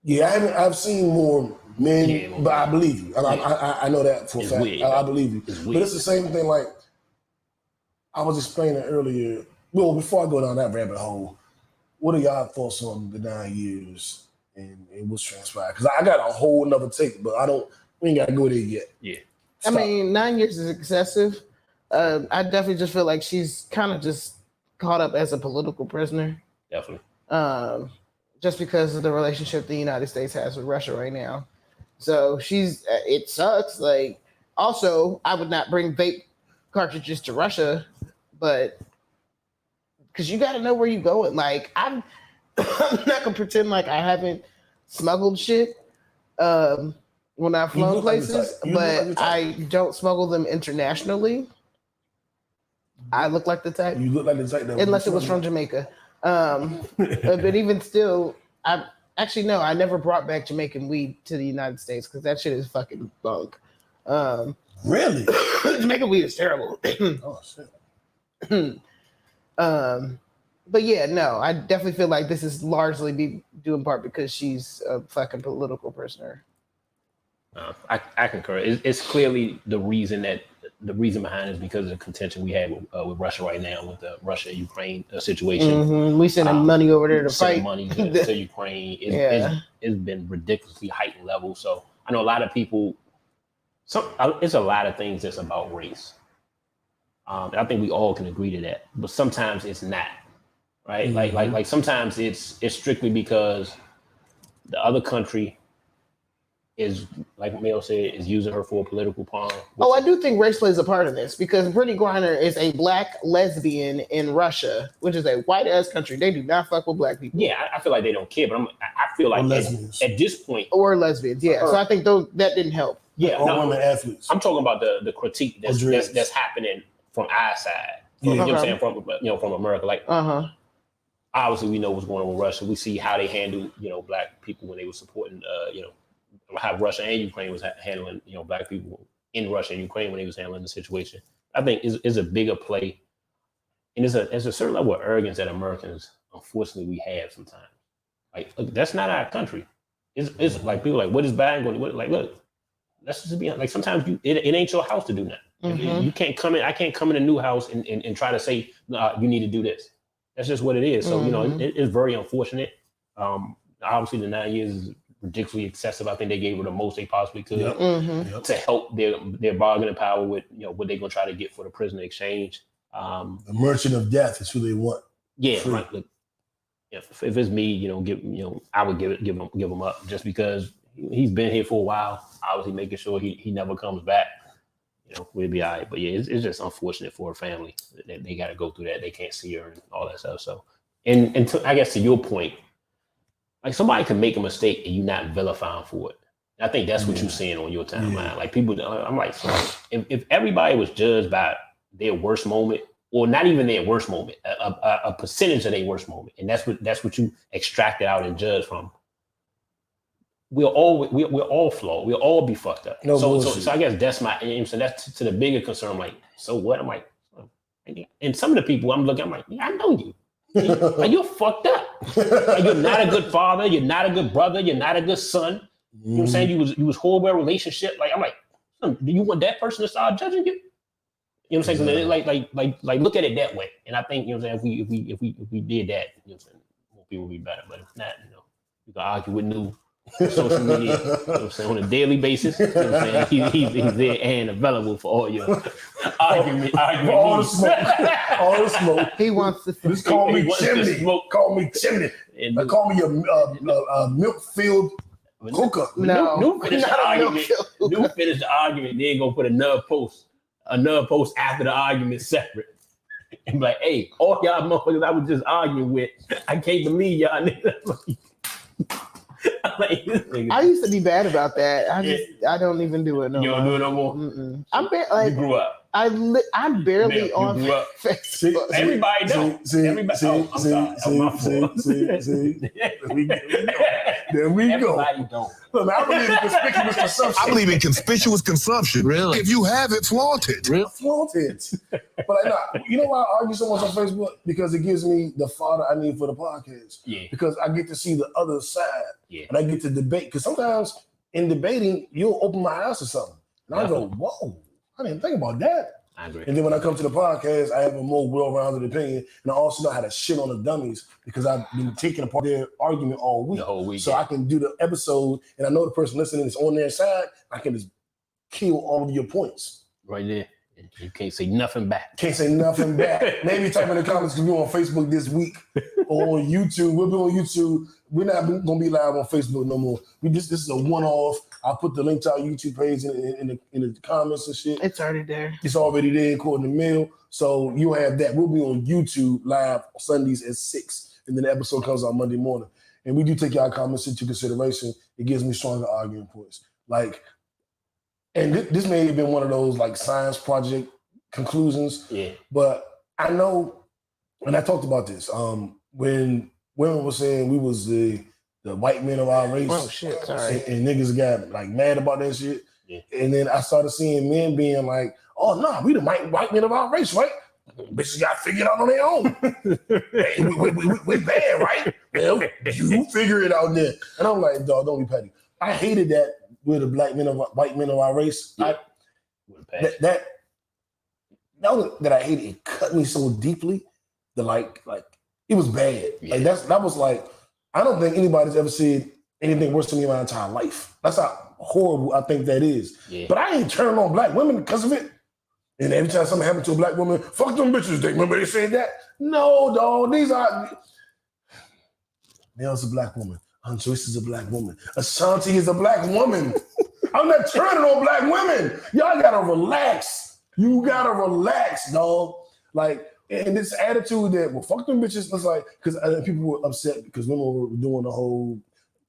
Yeah, I've seen more men, but I believe you. I know that for a fact. Weird, I believe you. But it's the same thing like I was explaining earlier. Well, before I go down that rabbit hole, what are y'all thoughts on the 9 years and what's transpired? Because I got a whole nother take, but we ain't got to go there yet. Yeah. I mean, 9 years is excessive. I definitely just feel like she's kind of just caught up as a political prisoner. Definitely. Just because of the relationship the United States has with Russia right now. So it sucks. Like, also, I would not bring vape cartridges to Russia, but because you got to know where you're going. Like, I'm not gonna pretend like I haven't smuggled shit when I've flown places, but I don't smuggle them internationally. I look like the type. You look like the type that unless it was from Jamaica. But even still, I never brought back Jamaican weed to the United States because that shit is fucking bunk. Really? Jamaican weed is terrible. Oh shit. But yeah, no, I definitely feel like this is largely due in part because she's a fucking political prisoner. I concur. It's clearly the reason behind it is because of the contention we have with Russia right now with the Russia-Ukraine situation. Mm-hmm. We sending money over there to fight. Money to Ukraine. It's been ridiculously heightened level. So I know a lot of people. It's a lot of things that's about race. I think we all can agree to that, but sometimes it's not, right? Mm-hmm. Like sometimes it's strictly because the other country is, like Mel said, is using her for a political pawn. I do think race plays a part of this because Brittany Griner is a black lesbian in Russia, which is a white ass country. They do not fuck with black people. Yeah, I feel like they don't care, but I feel like at this point, or lesbians. Yeah, so I think that didn't help. Yeah, All no, women athletes. I'm talking about the critique that's happening from our side. You know what I'm saying? From America. Like obviously we know what's going on with Russia. We see how they handle, black people when they were supporting how Russia and Ukraine was handling, black people in Russia and Ukraine when they was handling the situation. I think is a bigger play. And there's a certain level of arrogance that Americans, unfortunately, we have sometimes. Like, look, that's not our country. It's like people like, what is Biden going to do? Like, look, let's just be like, sometimes it ain't your house to do nothing. You can't come in. I can't come in a new house and try to say, you need to do this. That's just what it is. So, it's very unfortunate. Obviously, the 9 years is ridiculously excessive. I think they gave her the most they possibly could to help their bargaining power with, what they're going to try to get for the prisoner exchange. The merchant of death is who they want. Yeah, right. Look, if it's me, I would give him up just because he's been here for a while. Obviously, making sure he never comes back. We'll be all right. But yeah, it's just unfortunate for a family that they got to go through that. They can't see her and all that stuff. So, and I guess to your point, like somebody can make a mistake and you not vilifying for it. I think that's what you're seeing on your timeline. Like people, I'm like, if everybody was judged by their worst moment, or not even their worst moment, a percentage of their worst moment, and that's what you extracted out and judged from. We're all flawed. We'll all be fucked up. So I guess that's my aim. So that's to the bigger concern. I'm like, so what? I'm like, and some of the people I'm looking, I'm like, yeah, I know you. Like, you're fucked up. Like, you're not a good father. You're not a good brother. You're not a good son. You know what I'm saying? You was horrible in a relationship. Like, I'm like, do you want that person to start judging you? You know what I'm saying? Like look at it that way. And I think, if we did that, more people would be better. But if not, you can argue with new social media, on a daily basis. He's there and available for all your argument. All the smoke. All the smoke. He wants to Just call me chimney. Call me chimney. Call me a milk-filled hookah. New finish the argument. New finish the argument. Then go put another post after the argument separate. And be like, hey, all y'all motherfuckers I was just arguing with, I can't believe y'all niggas. I used to be bad about that. I don't even do it no more. You don't do it no more? I'm you grew up. I'm barely on Facebook. Everybody don't. There we go. Everybody don't. Look, I believe in conspicuous consumption. I believe in conspicuous consumption. Really? If you have it, flaunt it. Really? Flaunt it. But you know why I argue so much on Facebook? Because it gives me the fodder I need for the podcast. Yeah. Because I get to see the other side. Yeah. And I get to debate. Because sometimes in debating, you'll open my eyes to something. And I go, whoa, I didn't think about that. I agree. And then when I come to the podcast, I have a more well-rounded opinion. And I also know how to shit on the dummies because I've been taking apart their argument all week. The whole week. So I can do the episode and I know the person listening is on their side. I can just kill all of your points. Right there. You can't say nothing back. Can't say nothing back. Maybe type in the comments because we're on Facebook this week or on YouTube. We'll be on YouTube. We're not going to be live on Facebook no more. This is a one-off. I'll put the link to our YouTube page in the comments and shit. It's already there. It's already there according to Mill. So you'll have that. We'll be on YouTube live Sundays at 6. And then the episode comes out Monday morning. And we do take y'all comments into consideration. It gives me stronger arguing points. Like, and this may have been one of those like science project conclusions. Yeah. But I know, and I talked about this, when women were saying we was the white men of our race. Oh shit, sorry. And niggas got like mad about that shit. Yeah. And then I started seeing men being like, oh no, we the white men of our race, right? Bitches got figured out on their own. Hey, we bad, right? Well, you figure it out there. And I'm like, dog, don't be petty. I hated that we're the white men of our race. Yeah. That I hated, it cut me so deeply that like it was bad. Yeah. Like that was like, I don't think anybody's ever said anything worse to me in my entire life. That's how horrible I think that is. Yeah. But I ain't turning on black women because of it. And every time something happened to a black woman, fuck them bitches. They remember they said that? No, dog. Nell's a black woman. Aunt Joyce is a black woman. Ashanti is a black woman. I'm not turning on black women. Y'all gotta relax. You gotta relax, dog. Like, and this attitude that, well, fuck them bitches, was like, because people were upset because women were doing the whole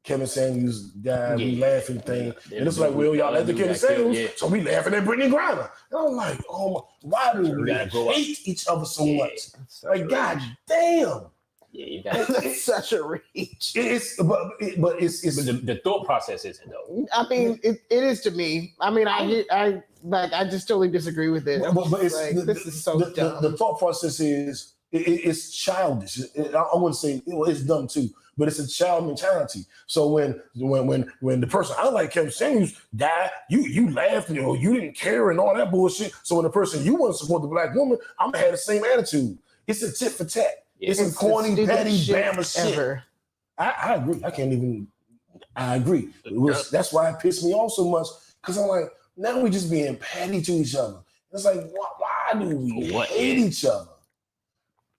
Kevin Samuels died, we Yeah. laughing thing. Yeah. And it's like, well, y'all after Dude Kevin got killed, Samuels, yeah. so we laughing at Brittany Griner. And I'm like, oh my, why do We we gotta grow up. hate each other so Yeah. much? Like, god damn. Yeah, you got. That's such a reach. It's but it's But the thought process isn't though. I mean, it is to me. I mean, I just totally disagree with it. but it's Like, this is so the, dumb. The thought process is it's childish. I wouldn't say it's dumb too, but it's a child mentality. So when the person I like Kevin Samuels died, you laughed and you didn't care and all that bullshit. So when the person you want to support the black woman, I'm gonna have the same attitude. It's a tit for tat. Yeah. It's a corny, the petty, stupidest Bama shit. ever. I agree. I agree. That's why it pissed me off so much because I'm like, now we just being petty to each other. It's like, why do we hate each other?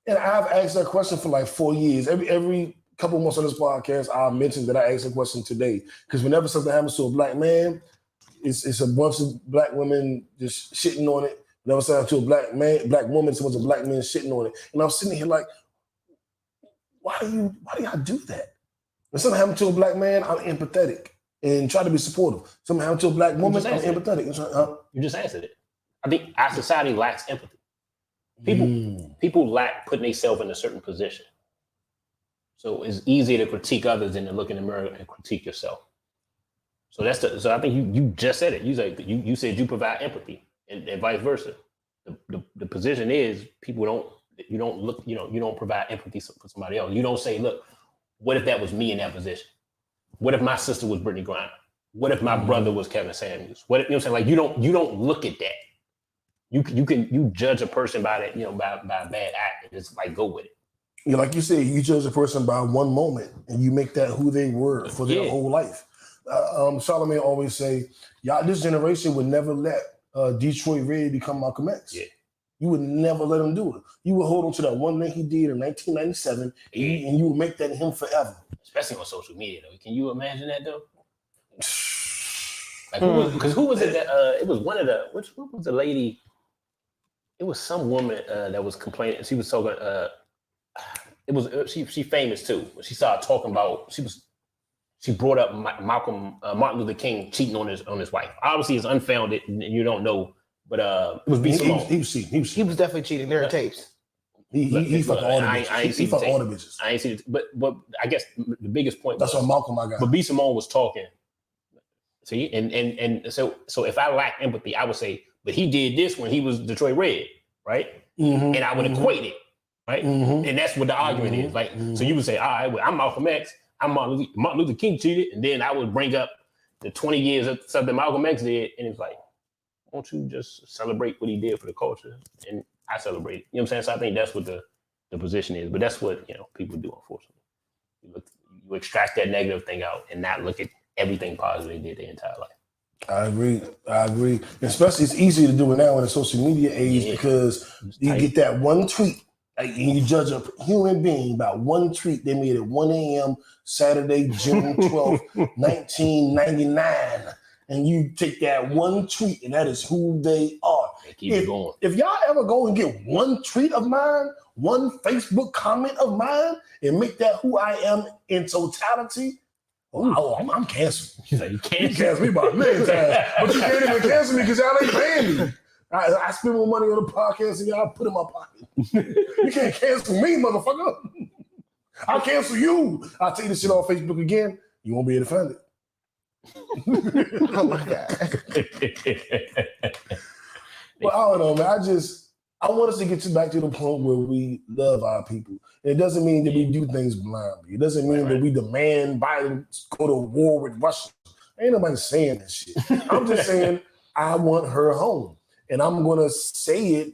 And I've asked that question for like 4 years. Every couple months on this podcast, I'll mention that I asked the question today. Because whenever something happens to a black man, it's a bunch of black women just shitting on it. Whenever something happens to a black woman, it's a bunch of black men shitting on it. And I'm sitting here like, why do y'all do that? When something happens to a black man, I'm empathetic and try to be supportive. Something happens to a black woman, I'm empathetic. You just answered it. I think our society lacks empathy. People lack putting themselves in a certain position. So it's easier to critique others than to look in the mirror and critique yourself. So so I think you just said it. You said you provide empathy and vice versa. The position is you don't provide empathy for somebody else. You don't say, look, what if that was me in that position? What if my sister was Brittany Griner? What if my brother was Kevin Samuels? What if, you know what I'm saying? Like you don't look at that. You judge a person by that, by a bad act and just like go with it. Yeah, like you said, you judge a person by one moment and you make that who they were for their whole life. Charlamagne always say, y'all, this generation would never let Detroit Red become Malcolm X. Yeah. You would never let him do it. You would hold on to that one thing he did in 1997 and you would make that him forever. Especially on social media, though. Can you imagine that, though? Like, who was it that, it was one of the, what was the lady? It was some woman that was complaining. She was talking, she famous too. She started talking about, she brought up Martin Luther King cheating on his wife. Obviously it's unfounded and you don't know, but it was B. Simone. He was definitely cheating. There are tapes. He fucked all the bitches. He fucked all the bitches. I ain't seen it, but I guess the biggest point that's what Malcolm I got. But B. Simone was talking. See, and so if I lack empathy, I would say, but he did this when he was Detroit Red, right? And I would equate it, right? And that's what the argument is. Like, so you would say, all right, well, I'm Malcolm X, I'm Martin Luther King cheated, and then I would bring up the 20 years of stuff that Malcolm X did, and it's like, won't you just celebrate what he did for the culture? And I celebrate it. You know what I'm saying? So I think that's what the position is. But that's what people do, unfortunately. You extract that negative thing out and not look at everything positive they did their entire life. I agree. Especially it's easier to do it now in the social media age because you get that one tweet. Like, and you judge a human being by one tweet they made at 1 a.m. Saturday, June 12th, 1999. And you take that one tweet and that is who they are. Keep it going. If y'all ever go and get one tweet of mine, one Facebook comment of mine, and make that who I am in totality, I'm canceled. He's like, you cancel me about a million times. But you can't even cancel me because y'all ain't paying me. I spend more money on the podcast than y'all put in my pocket. You can't cancel me, motherfucker. I'll cancel you. I'll take this shit off Facebook again. You won't be able to find it. Oh my God. Well, I don't know, man. I want us to get back to the point where we love our people. It doesn't mean that we do things blindly. It doesn't mean that we demand Biden go to war with Russia. Ain't nobody saying that shit. I'm just saying I want her home. And I'm going to say it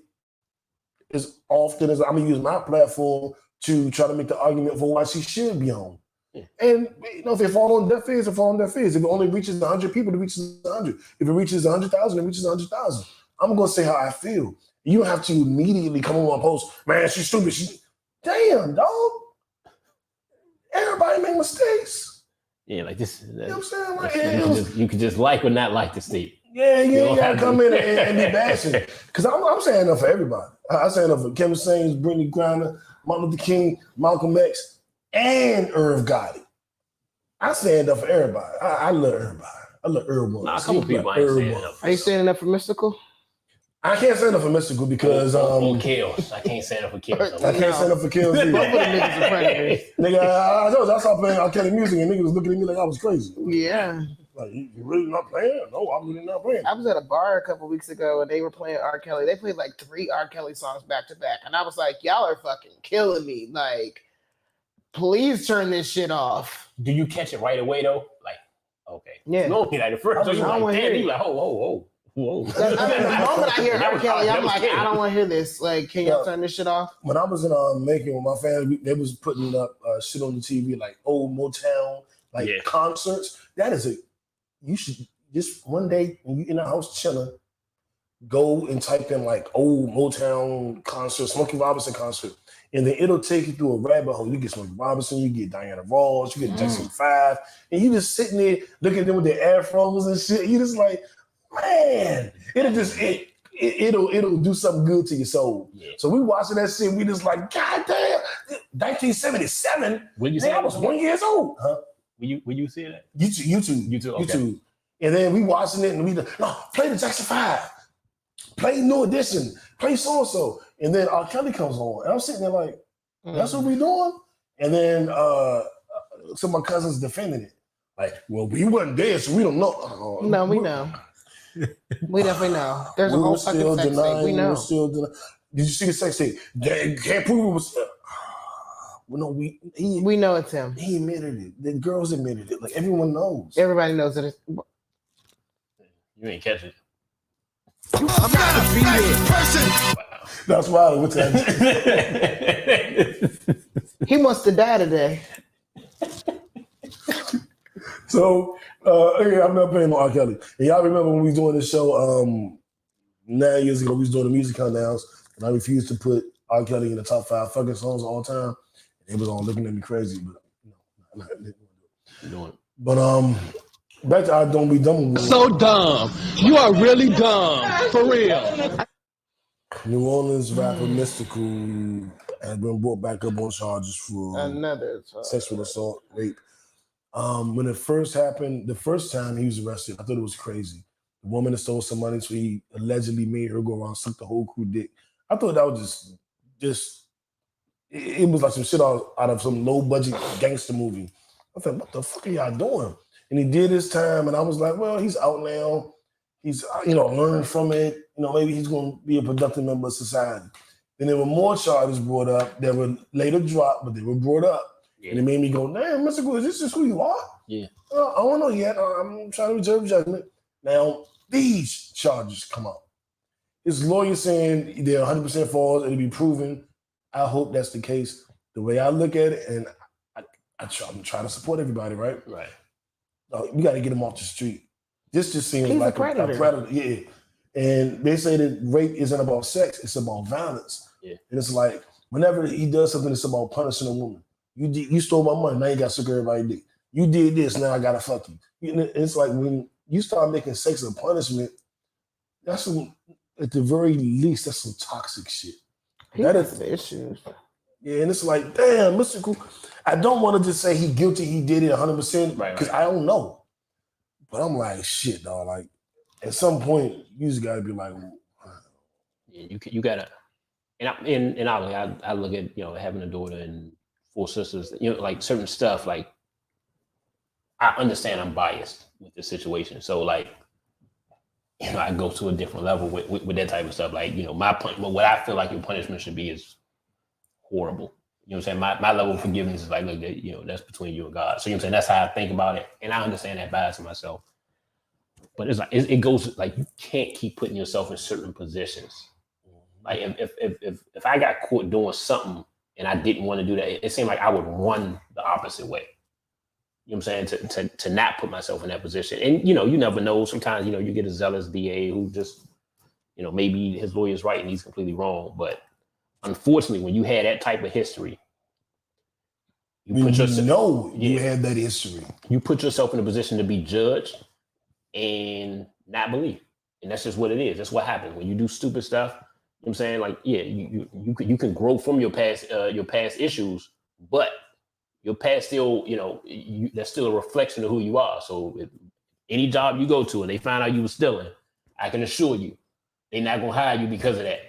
as often as I'm going to use my platform to try to make the argument for why she should be home. Yeah. And if it falls on deaf ears, it falls on deaf ears. If it only reaches 100 people, it reaches 100. If it reaches 100,000, it reaches 100,000. I'm going to say how I feel. You don't have to immediately come on one post, man, she's stupid. Damn, dog. Everybody make mistakes. Yeah, like this. You know what I'm saying? You could just like or not like the state. Yeah, you ain't gotta come in and be bashing. Because I'm saying enough for everybody. I'm saying enough for Kevin Samuels, Brittany Griner, Martin Luther King, Malcolm X, and Irv Gotti. I stand up for everybody. I love everybody. I love everyone. Nah, a couple people ain't saying enough. Are you standing up for Mystical? I can't stand up for Mystical because or Kills. I can't stand up for Kills. I can't stand up for Kills either. Both of them niggas are predators. Nigga, I told you I started playing R. Kelly music and niggas was looking at me like I was crazy. Yeah. Like, you really not playing? No, I'm really not playing. I was at a bar a couple weeks ago and they were playing R. Kelly. They played like 3 R. Kelly songs back to back. And I was like, y'all are fucking killing me. Like, please turn this shit off. Do you catch it right away though? Like, okay. Yeah. Normally, like the first time you I don't like, wanna damn, hear you it. like, whoa. I mean, the moment I hear That R. was- Kelly, that I'm was like, scary. I don't want to hear this. Like, can y'all turn this shit off? When I was in Macon with my family, they was putting up shit on the TV like old Motown, like Yeah. concerts. That is you should just one day when you in the house chilling, go and type in like old Motown concert, Smokey Robinson concert, and then it'll take you through a rabbit hole. You get Smokey Robinson, you get Diana Ross, you get Jackson 5, and you just sitting there looking at them with their afros and shit. You just like, man, it'll do something good to your soul. Yeah. So we watching that shit, we just like, God damn, 1977. Will you Man, say I was 1 year old. Huh? Will you see that? YouTube. Okay. And then we watching it and we no, play the Jackson 5, play New Edition, play so-and-so. And then R. Kelly comes on. And I'm sitting there like, that's what we doing? And then some of my cousins defending it. Like, well, we wasn't there, so we don't know. Oh, No, we know. We definitely know. There's a we whole were fucking still sex tape. denying. We know. Did you see the sex tape? They can't prove it was. Well, no, We know it's him. he admitted it. The girls admitted it. Like everyone knows. Everybody knows that it's. You ain't catch it. I'm not a fake person. That's why I went to He must have died today. So, yeah, I'm not playing no R. Kelly. And y'all remember when we was doing this show 9 years ago, we was doing the music countdowns, and I refused to put R. Kelly in the top 5 fucking songs of all time. They was all looking at me crazy, but no, but back to I Don't Be Dumb. So dumb. You are really dumb. For real. New Orleans rapper Mystical has been brought back up on charges for Another. sexual assault, rape. When it first happened, the first time he was arrested, I thought it was crazy. The woman that stole some money, so he allegedly made her go around suck the whole crew dick. I thought that was just it was like some shit out of some low budget gangster movie. I thought, what the fuck are y'all doing? And he did his time, and I was like, well, he's out now. He's learned from it. Maybe he's going to be a productive member of society. Then there were more charges brought up that were later dropped, but they were brought up. Yeah. And it made me go, damn, Mr. Good, is this just who you are? Yeah. I don't know yet. I'm trying to reserve judgment. Now, these charges come out. His lawyer saying they're 100% false, it'll be proven. I hope that's the case. The way I look at it, and I'm trying to support everybody, right? Right. We got to get him off the street. This just seems He's like a predator. a predator. Yeah. And they say that rape isn't about sex, it's about violence. Yeah. And it's like, whenever he does something, it's about punishing a woman. You stole my money, now you got to suck everybody's dick. You did this, now I got to fuck you. It's like when you start making sex a punishment, that's at the very least, that's some toxic shit. He That has is- the issues. Yeah, and it's like, damn, Mr. Cool. I don't want to just say he guilty, he did it 100%, Right, because I don't know. But I'm like, shit, dog. Like, at some point, you just got to be like, Yeah, you gotta. And I look at having a daughter and 4 sisters. Like certain stuff. Like I understand I'm biased with the situation, so like I go to a different level with that type of stuff. Like what I feel like your punishment should be is horrible. You know what I'm saying? My level of forgiveness is like, look, that's between you and God. So you know what I'm saying? That's how I think about it. And I understand that bias in myself. But it's like, it goes like, you can't keep putting yourself in certain positions. Like if I got caught doing something and I didn't want to do that, it seemed like I would run the opposite way. You know what I'm saying? To not put myself in that position. And, you never know. Sometimes, you get a zealous DA who just, maybe his lawyer's right and he's completely wrong. But unfortunately, when you had that type of history, you had that history. You put yourself in a position to be judged and not believe. And that's just what it is. That's what happens when you do stupid stuff. You know what I'm saying? Like, yeah, you can grow from your past issues, but your past still, that's still a reflection of who you are. So if any job you go to and they find out you were stealing, I can assure you, they're not gonna hire you because of that.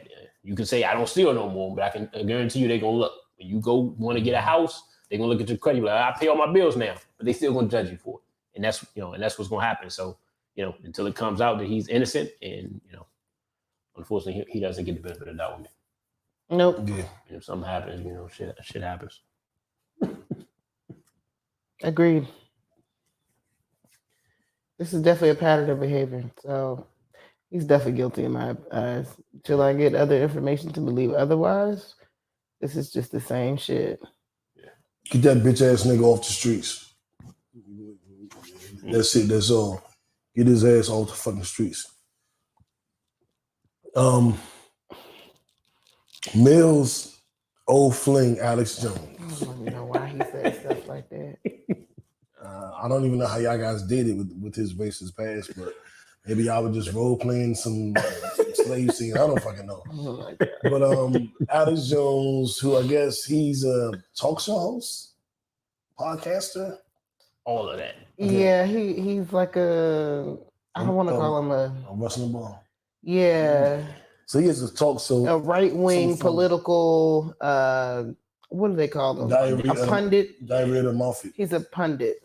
You can say I don't steal no more, but I can guarantee you they're gonna look. When you go want to get a house, they're gonna look at your credit. You're like, I pay all my bills now, but they still gonna judge you for it. And that's what's gonna happen. So, until it comes out that he's innocent, and unfortunately he doesn't get the benefit of the doubt with me. Nope. Yeah. And if something happens, shit happens. Agreed. This is definitely a pattern of behavior. So he's definitely guilty in my eyes. Till I get other information to believe otherwise, this is just the same shit. Get that bitch ass nigga off the streets. That's it. That's all. Get his ass off the fucking streets. Mills' old fling, Alex Jones. I don't even know why he said stuff like that. I don't even know how y'all guys did it with his racist past, but maybe y'all were just role playing some slave scene. I don't fucking know. Oh my God. But Alex Jones, who I guess he's a talk show host, podcaster. All of that. Okay. Yeah, he's like a, I don't want to call him a, I'm wrestling the ball. yeah, So he has a talk show. a right-wing Some- political, what do they call them? Diarrhea- A pundit. Diarrhea Moffitt. He's a pundit.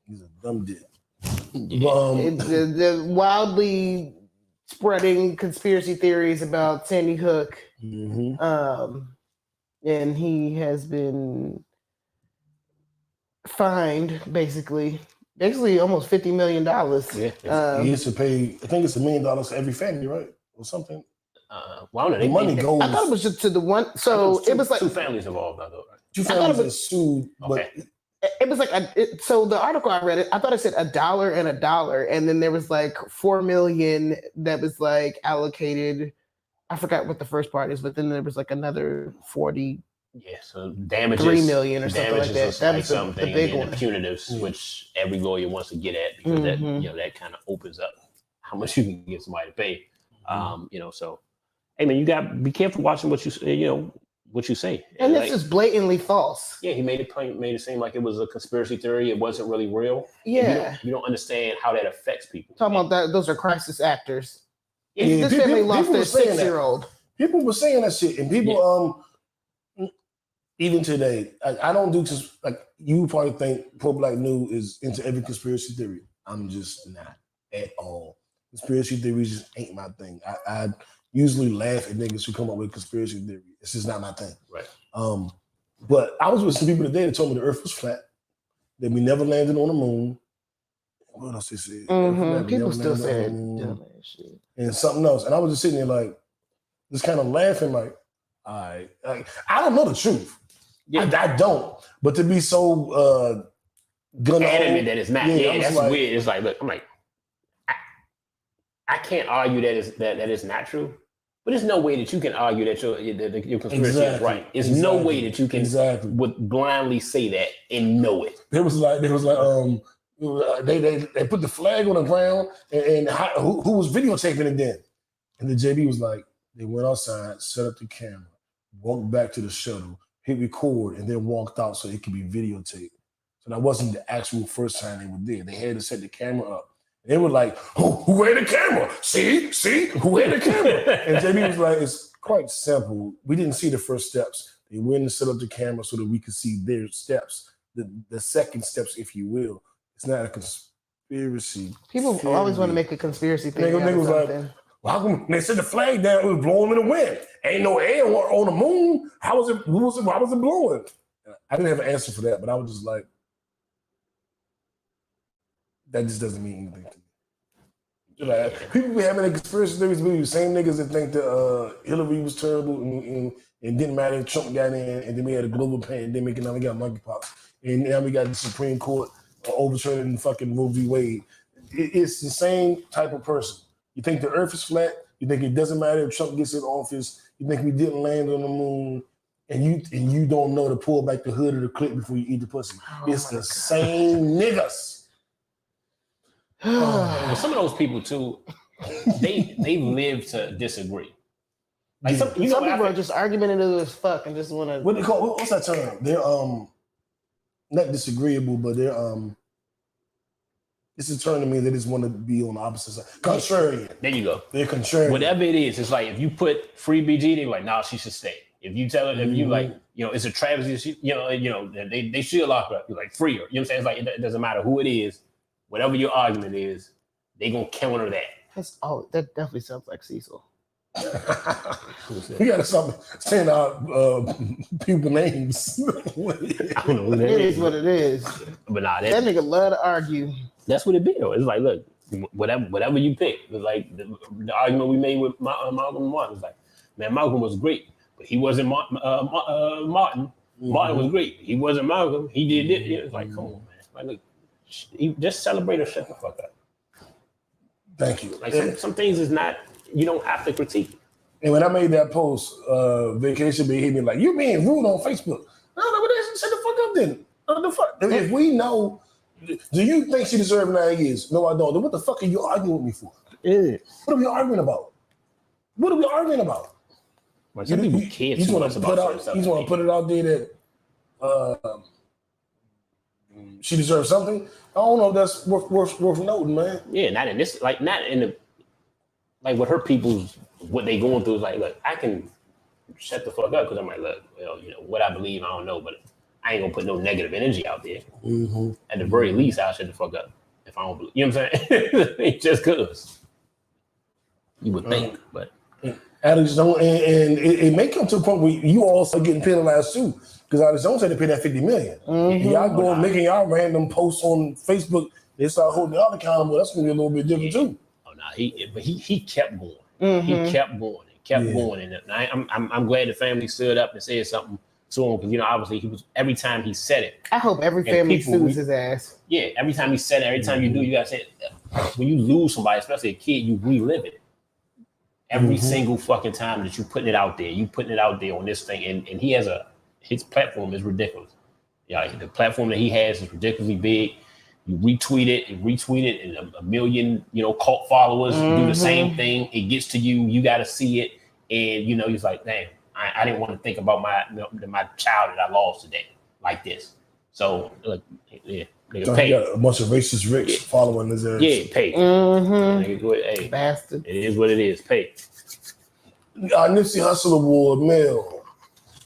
He's a dumb dick. The wildly spreading conspiracy theories about Sandy Hook. Mm-hmm. And he has been fined basically almost $50 million. Yeah. He used to pay, I think it's $1 million to every family, right? Or something. Well, The money goes. I thought it was just to the one. So it was like two families involved, I thought. Right? Two I thought families it that was- sued, but Okay. it was like so the article I read, I thought it said $1 and $1, and then there was like $4 million that was like allocated. I forgot what the first part is, but then there was like another 40, Yeah, so damages, 3 million or something like damages that. is That like was the something, big and one. then the punitives, Yeah. which every lawyer wants to get at because that Mhm. that kind of opens up how much you can get somebody to pay. So hey man, you got to be careful watching what you say. And Like, this is blatantly false. yeah, he made it seem like it was a conspiracy theory. It wasn't really real. Yeah, You don't understand how that affects people. talking about that. Those are crisis actors. Yeah, This family people lost were their saying that. 6-year-old. people were saying that shit, and people, even today, I don't do just like you probably think Pro Black New is into every conspiracy theory. I'm just not at all. Conspiracy theories just ain't my thing. I usually laugh at niggas who come up with conspiracy theory. It's just not my thing. Right. But I was with some people today that told me the Earth was flat, that we never landed on the moon. What else they said? We People never still landed say on the moon. dumb ass shit. And something else. And I was just sitting there like, just kind of laughing, like, all right. Like, I don't know the truth. Yeah. I don't. But to be so gun Adamant that it's not. Yeah, Yeah, I was that's like- weird. It's like, look, I'm like, I can't argue that it's not true. But there's no way that you can argue that your conspiracy is right. There's no way that you can Exactly. would blindly say that and know it. They was like, they put the flag on the ground and who was videotaping it then? And the JB was like, they went outside, set up the camera, walked back to the shuttle, hit record, and then walked out so it could be videotaped. So that wasn't the actual first time they were there. They had to set the camera up. And they were like, who had the camera? See, who had the camera? And JB was like, it's quite simple. We didn't see the first steps. They went and set up the camera so that we could see their steps, the second steps, if you will. It's not a conspiracy. People theory. always want to make a conspiracy theory Nigga out of was like, something. well, how come they set the flag down? It was blowing in the wind. Ain't no air on the moon. How was it? Why was it blowing? I didn't have an answer for that, but I was just like, that just doesn't mean anything to me. Like, people be having a conspiracy theories, be the same niggas that think that Hillary was terrible and didn't matter if Trump got in, and then we had a global pandemic, and now we got monkeypox, and now we got the Supreme Court overturning fucking Roe v. Wade. It's the same type of person. You think the earth is flat, you think it doesn't matter if Trump gets in office, you think we didn't land on the moon, and you don't know to pull back the hood of the clip before you eat the pussy. It's the same niggas. Well, some of those people too, they live to disagree. Like some Some people I are just argumentative as fuck and just want to. What they call? What's that term? They're not disagreeable, but they're it's a turn to me. They just want to be on the opposite side. Contrarian. There you go. They're contrarian. Whatever it is, it's like if you put free BG, they're like, nah, she should stay. If you tell her, if you like, it's a travesty, they should lock her up. You're like, free her. You know what I'm saying? It's like, it doesn't matter who it is, whatever your argument is, they gonna counter that. That definitely sounds like Cecil. You gotta stop saying out people names. I don't know who that It is. is what it is. But nah, That nigga love to argue. that's what it be though. It's like, look, whatever you pick. It's like the argument we made with Malcolm and Martin. It's like, man, Malcolm was great, but he wasn't Martin. Martin was great. He wasn't Malcolm. He did it. It's like, come on, man. Like, look, just celebrate or shut the fuck up. Thank you. Like some things is not, you don't have to critique. And when I made that post, Vacation Be hit me like, you being rude on Facebook. No, what is shut the fuck up then. What the fuck? If we know, do you think she deserved 9 years? No, I don't. Then what the fuck are you arguing with me for? Yeah. What are we arguing about? What are we arguing about? Like, some people care too much about certain stuff. He's want to put it out there that she deserves something. I don't know if that's worth noting, man. Yeah, not in this, like not in the, like what her people's, what they going through is like, look, I can shut the fuck up because I'm like, look, well, what I believe, I don't know, but I ain't gonna put no negative energy out there. Mm-hmm. At the very least, I'll shut the fuck up if I don't believe. You know what I'm saying? Just cause you would think, but Alex Jones, and it may come to a point where you also getting penalized too, because Alex Jones had to pay that $50 million. And y'all going making y'all random posts on Facebook, they start holding y'all accountable. That's gonna be a little bit different too. Oh no, he kept going. He kept going and kept going, and I'm glad the family stood up and said something to him because obviously he was, every time he said it. I hope every family sues his ass. Yeah, every time he said it, every time you do, you gotta say it. When you lose somebody, especially a kid, you relive it. Every single fucking time that you putting it out there, on this thing, and he has his platform is ridiculous. Yeah, the platform that he has is ridiculously big. You retweet it, and a million, cult followers do the same thing. It gets to you, you got to see it, and he's like, damn, I didn't want to think about my child that I lost today like this. So look, yeah, nigga, So pay. he got a bunch of racist rich following his ass. Yeah, pay. Nigga, go ahead. Hey, Bastard. it is what it is. Pay. Nipsey Hussle Award, male.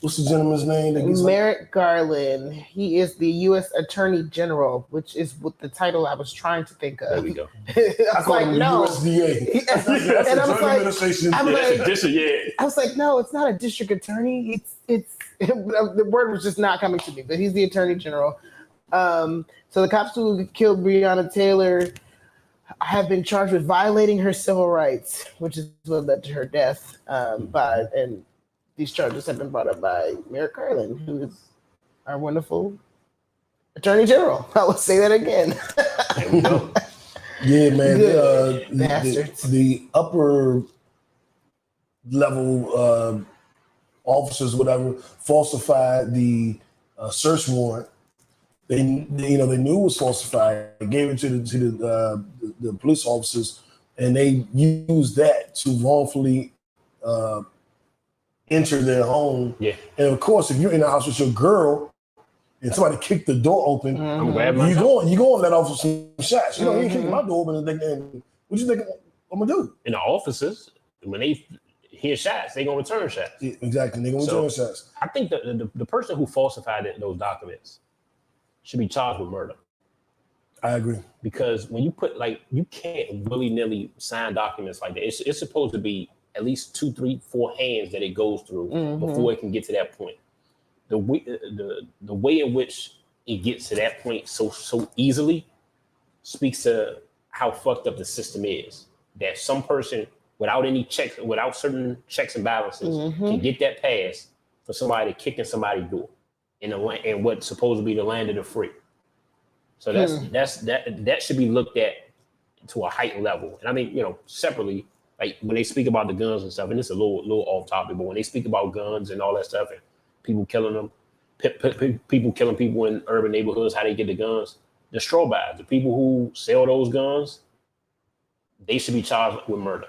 What's the gentleman's name? That gets Merrick Garland. He is the U.S. Attorney General, which is what the title I was trying to think of. There we go. I was call like, him no. USDA. And I was like, Administration. I'm like, yeah. I was like, no, it's not a district attorney. It's the word was just not coming to me, but he's the Attorney General. So the cops who killed Breonna Taylor have been charged with violating her civil rights, which is what led to her death. And these charges have been brought up by Merrick Garland, who is our wonderful Attorney General. I will say that again. There we go. Yeah, man. Bastards. The upper level officers, whatever, falsified the search warrant. They knew it was falsified. They gave it to the police officers, and they used that to wrongfully enter their home. Yeah. And of course, if you're in the house with your girl and somebody kicked the door open, I'm glad you go and let off some shots. You ain't kicking my door open and thinking, what you think I'm gonna do? In the offices, when they hear shots, they gonna return shots. Yeah, exactly, they're gonna return shots. I think the person who falsified those documents should be charged with murder. I agree. Because when you put, you can't willy-nilly sign documents like that. It's supposed to be at least 2, 3, 4 hands that it goes through before it can get to that point. The way in which it gets to that point so easily speaks to how fucked up the system is. That some person without any checks, without certain checks and balances, can get that pass for somebody kicking somebody's door in what's supposed to be the land of the free. So that should be looked at to a heightened level. And I mean, separately, like when they speak about the guns and stuff, and it's a little off topic, but when they speak about guns and all that stuff and people killing them, people killing people in urban neighborhoods, how they get the guns, the straw buys, the people who sell those guns, they should be charged with murder.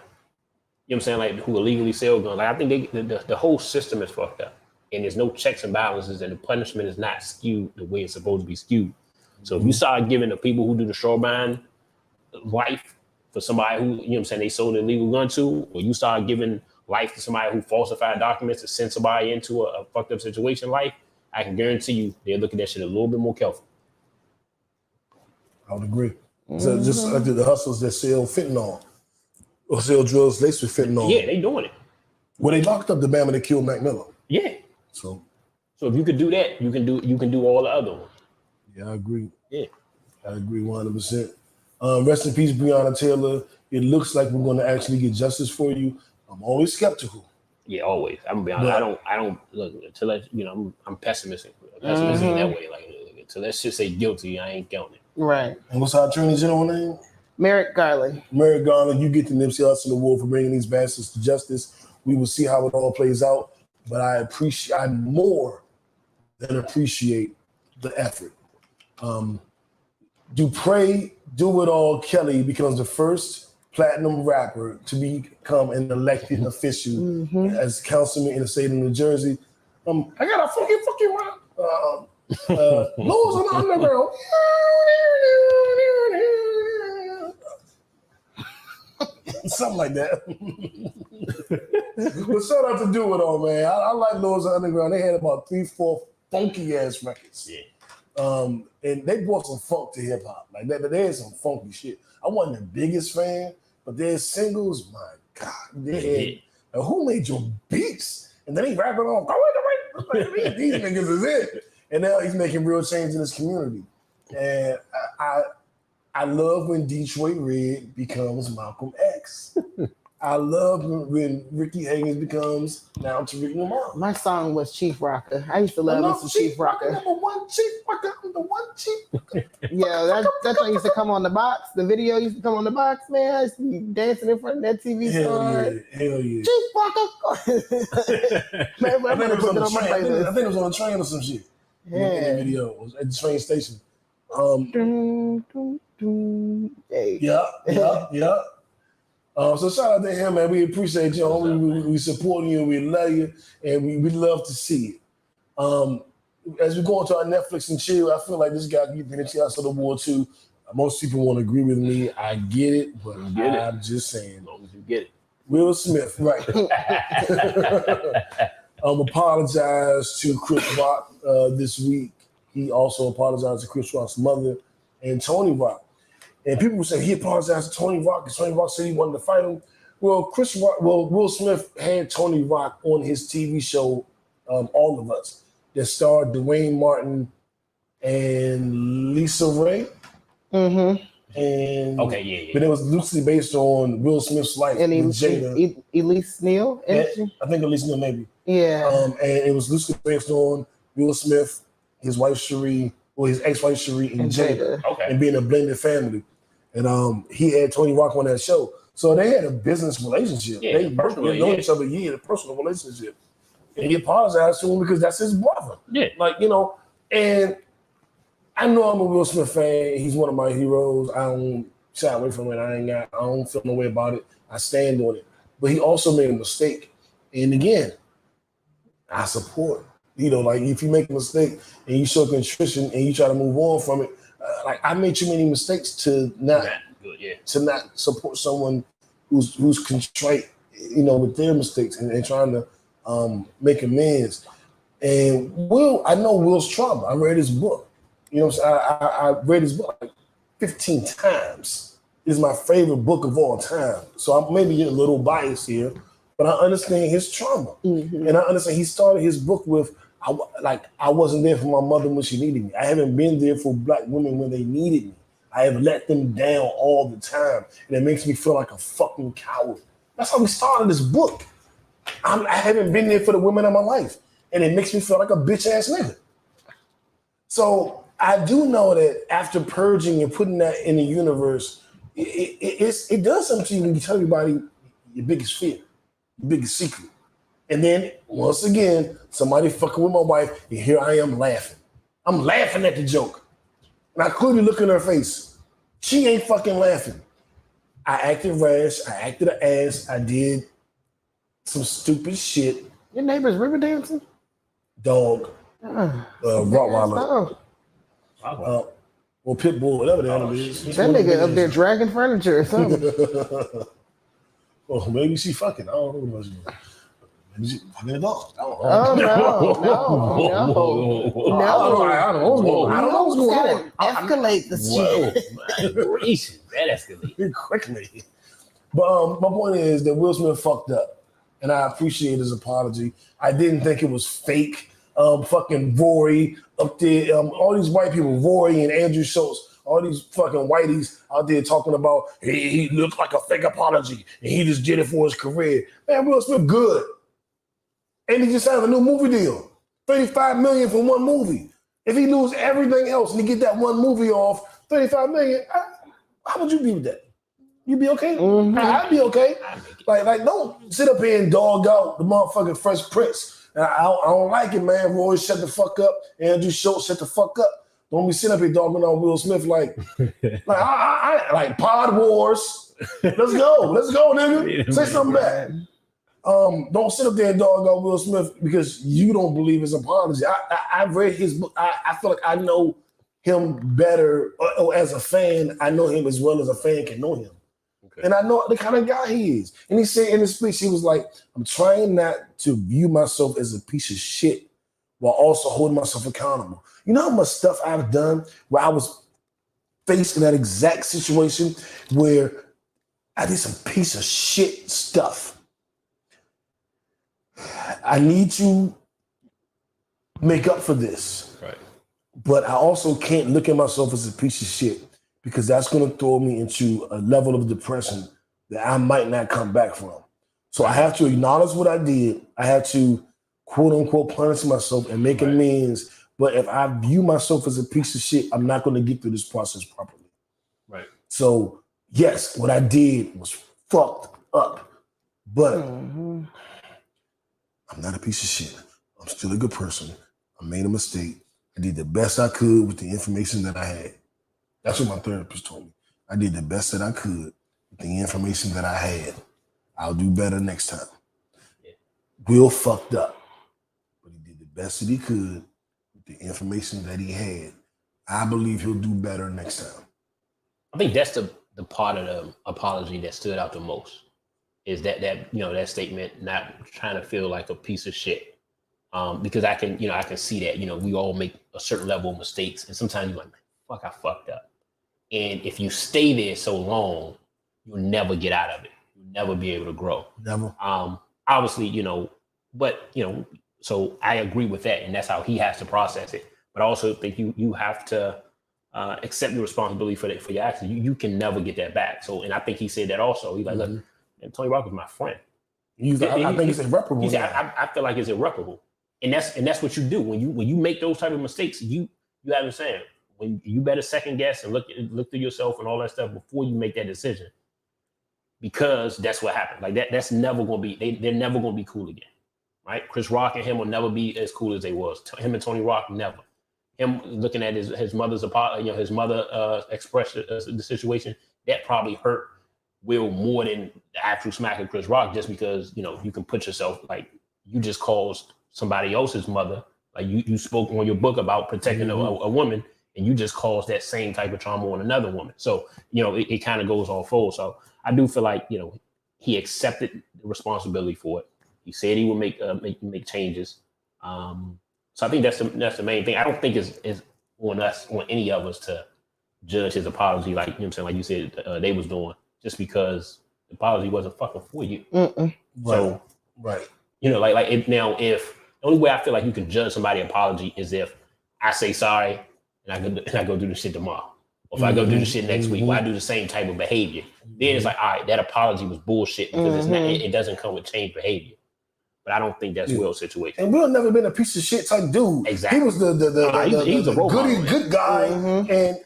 You know what I'm saying? Like who illegally sell guns. Like I think the whole system is fucked up. and there's no checks and balances, and the punishment is not skewed the way it's supposed to be skewed. So if you start giving the people who do the straw buying life for somebody who, you know what I'm saying, they sold an illegal gun to, or you start giving life to somebody who falsified documents to send somebody into a fucked up situation life, I can guarantee you they'll look at that shit a little bit more careful. I would agree. So just like the hustlers that sell fentanyl or sell drugs laced with fentanyl. Yeah, they doing it. Well, they locked up the Bama that killed Mac Miller. Yeah. So if you could do that, you can do all the other ones. yeah, I agree. Yeah. I agree 100%. Rest in peace, Breonna Taylor. It looks like we're going to actually get justice for you. I'm always skeptical. Yeah, always. I'm gonna be honest. I don't look until I'm pessimistic in that way. Like until that shit say guilty, I ain't counting it. Right. And what's our attorney general name? Merrick Garland. Merrick Garland. You get the Nipsey Hussle Award for bringing these bastards to justice. We will see how it all plays out. But I more than appreciate the effort. Dupree Do It All Kelly becomes the first platinum rapper to become an elected official as councilman in the state of New Jersey. I got a funky rap. Laws on the Underground. Something like that. But shout out to Do It All, man. I like Laws on the Underground. They had about 3-4 funky ass records. Yeah. And they brought some funk to hip hop. Like they had some funky shit. I wasn't the biggest fan, but their singles, my God, who made your beats? And then he rapping on, these niggas is it. And now he's making real change in his community. And I love when Detroit Red becomes Malcolm X. I love when Ricky Higgins becomes now Tariq Lamar. My song was Chief Rocker. I used to love Mr. Chief Rocker. Number one Chief Rocker. I'm the one Chief. Yeah, that thing used to come on the box. The video used to come on the box, man. I used to be dancing in front of that TV stand. Hell yeah. Chief Rocker. Man, I think it was on a train or some shit. Yeah. In the video. It was at the train station. Hey. Yeah. So shout out to him, man. We appreciate you. We support you. We love you, and we love to see it. As we go into our Netflix and chill, I feel like this guy can get the Nipsey Hussle Award too. Most people won't agree with me. I get it, but I'm just saying. As long as you get it. Will Smith, right? Apologized to Chris Rock this week. He also apologized to Chris Rock's mother and Tony Rock. And people will say he apologized to Tony Rock because Tony Rock said he wanted to fight him. Well, Will Smith had Tony Rock on his TV show, All of Us, that starred Dwayne Martin and Lisa Ray. Mm-hmm. And okay, yeah. But it was loosely based on Will Smith's life And with Jada. Elise Neal. I think Elise Neal maybe. Yeah. And it was loosely based on Will Smith, his wife Cherie, or his ex-wife Cherie, and Jada. Okay. And being a blended family. And he had Tony Rock on that show. So they had a business relationship. Yeah, they both known each other a personal relationship. And he apologized to him because that's his brother. Yeah. Like, and I know I'm a Will Smith fan. He's one of my heroes. I don't shy away from it. I don't feel no way about it. I stand on it. But he also made a mistake. And again, I support. Like if you make a mistake and you show contrition and you try to move on from it, like I made too many mistakes to not support someone who's contrite, with their mistakes and trying to make amends. And I know Will's trauma. I read his book. I read his book like 15 times. It's my favorite book of all time. So I maybe get a little biased here, but I understand his trauma. Mm-hmm. And I understand he started his book with, I wasn't there for my mother when she needed me. I haven't been there for Black women when they needed me. I have let them down all the time. And it makes me feel like a fucking coward. That's how we started this book. I haven't been there for the women of my life. And it makes me feel like a bitch ass nigga. So I do know that after purging and putting that in the universe, it does something to you when you tell everybody your biggest fear, your biggest secret. And then once again, somebody fucking with my wife, and here I am laughing. I'm laughing at the joke. And I clearly look in her face. She ain't fucking laughing. I acted rash. I acted an ass. I did some stupid shit. Your neighbor's river dancing? dog, Rottweiler, or pit bull, whatever the hell it is. That nigga up there dragging furniture or something. Oh, maybe she fucking. I don't know what she doing. Maybe she fucking a dog. I don't know. Oh no. I don't know what's going on. Escalate the shit. Gracious, that escalated quickly. But my point is that Will Smith fucked up, and I appreciate his apology. I didn't think it was fake. Fucking Rory up there, all these white people, Rory and Andrew Schultz, all these fucking whiteys out there talking about he looked like a fake apology and he just did it for his career. Man, Will Smith good, and he just signed a new movie deal, $35 million for one movie. If he lose everything else and he get that one movie off, $35 million, how would you be with that? You be okay? Mm-hmm. I'd be okay. Like, don't sit up here and dog out the motherfucking Fresh Prince. I don't like it, man. Roy, shut the fuck up. Andrew Schultz, shut the fuck up. Don't be sitting up here dogging on Will Smith like Pod Wars. Let's go, nigga. Say something back. Don't sit up there and dog on Will Smith because you don't believe his apology. I've read his book. I feel like I know him better, or as a fan, I know him as well as a fan can know him. And I know the kind of guy he is. And he said in his speech, he was like, I'm trying not to view myself as a piece of shit while also holding myself accountable. You know how much stuff I've done where I was faced in that exact situation where I did some piece of shit stuff. I need to make up for this. right. But I also can't look at myself as a piece of shit because that's going to throw me into a level of depression that I might not come back from. So I have to acknowledge what I did. I have to, quote unquote, punish myself and make amends. But if I view myself as a piece of shit, I'm not going to get through this process properly. Right. So, yes, what I did was fucked up. But I'm not a piece of shit. I'm still a good person. I made a mistake. I did the best I could with the information that I had. That's what my therapist told me. I did the best that I could with the information that I had. I'll do better next time. Yeah. Will fucked up, but he did the best that he could with the information that he had. I believe he'll do better next time. I think that's the part of the apology that stood out the most is that that statement, not trying to feel like a piece of shit. Because I can see that, we all make a certain level of mistakes, and sometimes you're like, fuck, I fucked up. And if you stay there so long, you'll never get out of it. You'll never be able to grow. Never. Obviously, so I agree with that, and that's how he has to process it. But I also think you have to accept your responsibility for your actions. You can never get that back. So, and I think he said that also. He's like, look, Tony Rock was my friend. I think it's irreparable. He said, I feel like it's irreparable, and that's what you do when you make those type of mistakes. You have to say when you better second guess and look through yourself and all that stuff before you make that decision, because that's what happened. Like that's never going to be. They're never going to be cool again, right? Chris Rock and him will never be as cool as they was. Him and Tony Rock never. Him looking at his mother's his mother expressed the situation that probably hurt Will more than the actual smack of Chris Rock, just because you can put yourself like you just caused somebody else's mother. Like you spoke on your book about protecting a woman, and you just caused that same type of trauma on another woman. So it kind of goes all full. So I do feel like he accepted the responsibility for it. He said he would make changes. So I think that's the main thing. I don't think it's on any of us to judge his apology like like you said they was doing, just because the apology wasn't fucking for you. So right. If the only way I feel like you can judge somebody's apology is if I say sorry and I go do the shit tomorrow. Or if I go do the shit next week, or I do the same type of behavior. Then it's like, all right, that apology was bullshit because it doesn't come with changed behavior. But I don't think that's Will's situation. And Will never been a piece of shit type dude. Exactly. He was he's a good guy. And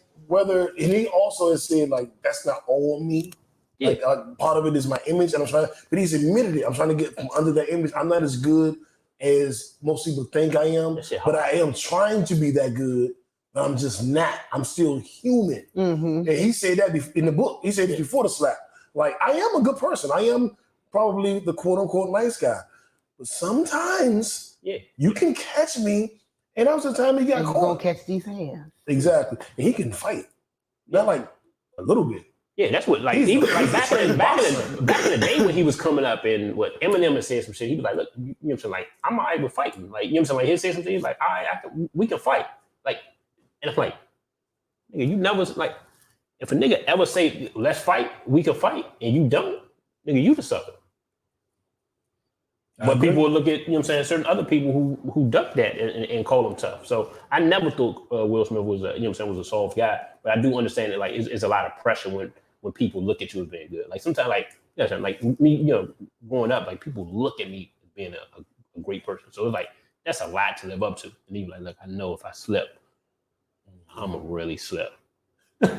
he also has said like, that's not all me. Yeah. Like part of it is my image, and but he's admitted it. I'm trying to get from under that image. I'm not as good as most people think I am, but I am trying to be that good. But I'm just not. I'm still human. And he said that in the book. He said it before the slap. Like, I am a good person. I am probably the quote unquote nice guy. But sometimes Yeah. you can catch me, and that was the time he got And you're gonna caught. catch these hands. Exactly. And he can fight. Not like a little bit. Yeah, that's what like He's even a like back in boxer. the day when he was coming up and what Eminem had said some shit, he was like, look, you know what I'm saying? Like, I'm all right with fighting. Like, you know what I'm saying? Like he said something, he's like, all right, we can fight. Like, and I'm like, nigga, you never like if a nigga ever say let's fight, we can fight, and you don't, nigga, you the sucker. I But agree. people will look at, you know what I'm saying, certain other people who duck that and call them tough. So I never thought Will Smith was a, you know what I'm saying, was a soft guy. But I do understand that like it's a lot of pressure when people look at you as being good. Like sometimes like, you know what I'm saying, like me, you know, growing up, like people look at me as being a great person. So it's like, that's a lot to live up to. And even like, look, I know if I slip, I'm gonna really slip.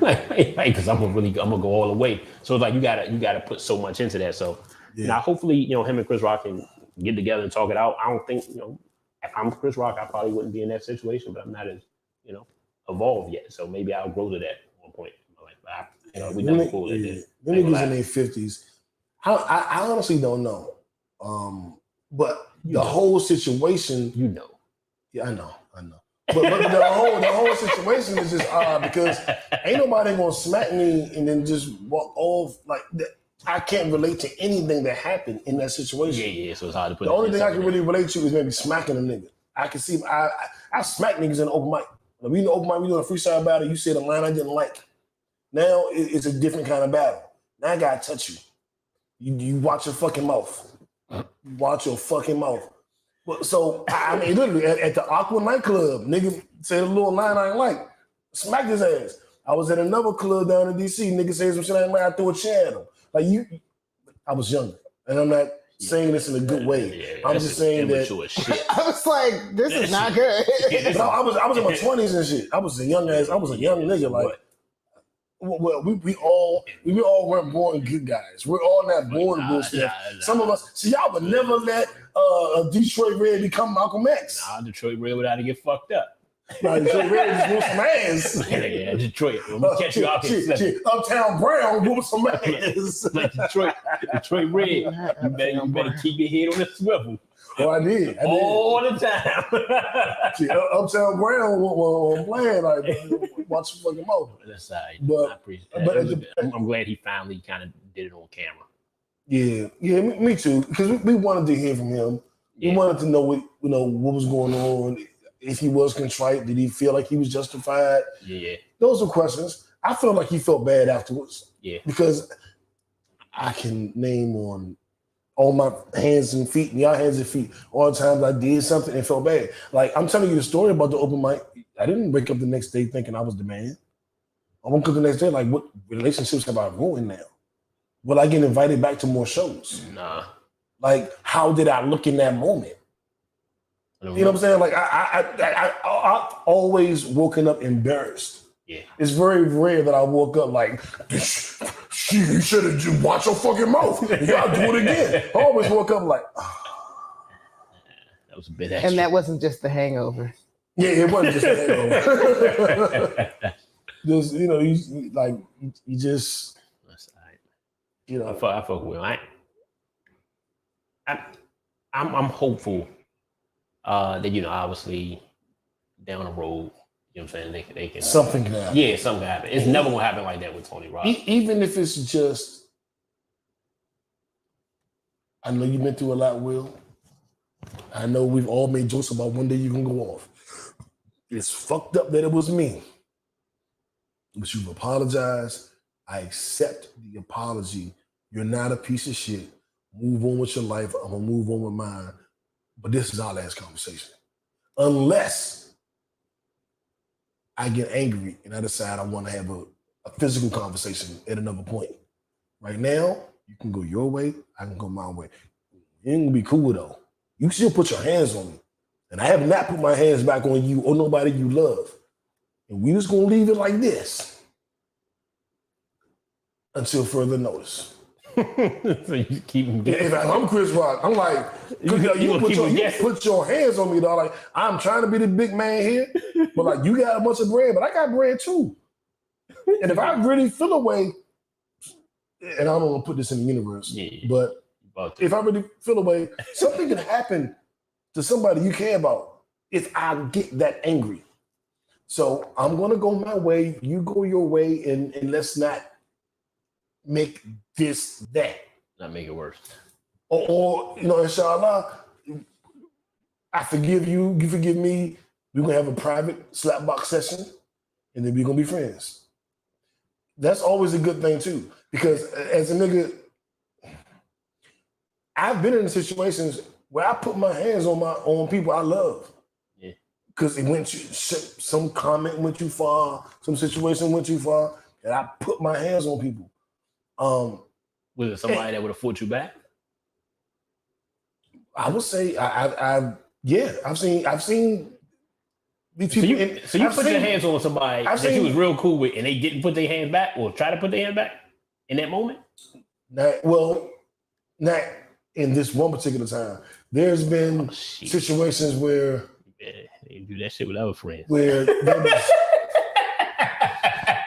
like, cause I'm gonna go all the way. So it's like you gotta put so much into that. So now hopefully, you know, him and Chris Rock can get together and talk it out. I don't think, you know, if I'm Chris Rock, I probably wouldn't be in that situation, but I'm not as, you know, evolved yet. So maybe I'll grow to that at one point in my life. But you know, we never cool at this. Them niggas in their 50s. I honestly don't know. But the whole situation, You know. yeah, I know. But the whole situation is just odd because ain't nobody gonna smack me and then just walk off like that. I can't relate to anything that happened in that situation. Yeah. So it's hard to put The only thing I can really relate to is maybe smacking a nigga. I can see I smack niggas in the open mic. When we in the open mic, we doing a freestyle battle. You said a line I didn't like. Now it's a different kind of battle. Now I gotta touch you. You watch your fucking mouth. Watch your fucking mouth. But so I mean, literally at the Aqua nightclub, nigga said a little line I ain't like. Smacked his ass. I was at another club down in DC. Nigga said some shit I ain't like. I threw a chair at him. Like I was younger, and I'm not saying this in a good way. I'm just saying that. Shit. I was like, this is not good. No, I was in my 20s and shit. I was a young nigga. Like, well, we all weren't born good guys. We're all not born good stuff. Some of us, see, y'all would never let a Detroit Red become Malcolm X. Nah, Detroit Red without to get fucked up. Nah, Detroit Red just whoop some ass. Yeah, Detroit. When we catch you out here, Shit, Uptown Brown whoop some ass. like Detroit Red. You better keep your head on the swivel. Oh, I did. All the time. Shit, Uptown Brown was playing like watch the fucking mouth. That's all right. But- I appreciate that. but I'm glad he finally kind of did it on camera. Yeah, me too. Because we wanted to hear from him. We wanted to know what was going on. If he was contrite, did he feel like he was justified? Yeah. Those are questions. I felt like he felt bad afterwards. Yeah. Because I can name on all my hands and feet, and y'all hands and feet, all the times I did something and felt bad. Like, I'm telling you the story about the open mic. I didn't wake up the next day thinking I was the man. I woke up the next day like, what relationships have I ruined now? Will I get invited back to more shows? Nah. Like, how did I look in that moment? You know what I'm saying? Like, I always woken up embarrassed. Yeah. It's very rare that I woke up like, you should have just watched your fucking mouth. You gotta do it again. I always woke up like, that was a bit extra. And that wasn't just the hangover. yeah, it wasn't just a hangover. Just, you just, That's all right. you know. I fuck with him. I'm hopeful that, you know, obviously down the road, you know what I'm saying, they can Something can happen. Yeah, something can happen. It's never gonna happen like that with Tony Rock. Even if it's just, I know you've been through a lot, Will. I know we've all made jokes about one day you can go off. It's fucked up that it was me. But you've apologized. I accept the apology. You're not a piece of shit. Move on with your life. I'm gonna move on with mine. But this is our last conversation. Unless I get angry and I decide I want to have a physical conversation at another point. Right now, you can go your way, I can go my way. It ain't gonna be cool though. You still put your hands on me. And I have not put my hands back on you or nobody you love. And we just gonna leave it like this until further notice. So you keep him If I'm Chris Rock, I'm like, you put your hands on me, dog. Like, I'm trying to be the big man here, but like, you got a bunch of bread, but I got bread too. And if I really feel a way, and I don't want to put this in the universe, but Well, if I really feel away, something can happen to somebody you care about if I get that angry. So I'm gonna go my way, you go your way, and let's not make this that. not make it worse. Or inshallah, I forgive you, you forgive me. We're gonna have a private slapbox session, and then we're gonna be friends. That's always a good thing too, because as a nigga, I've been in situations where I put my hands on people I love. Yeah. Because it went some comment went too far, some situation went too far, and I put my hands on people. Was it somebody that would have fought you back? I would say I've seen these So people. you put your hands on somebody that you was real cool with, and they didn't put their hands back or try to put their hands back in that moment? Not in this one particular time. There's been situations where they do that shit with other friends. Where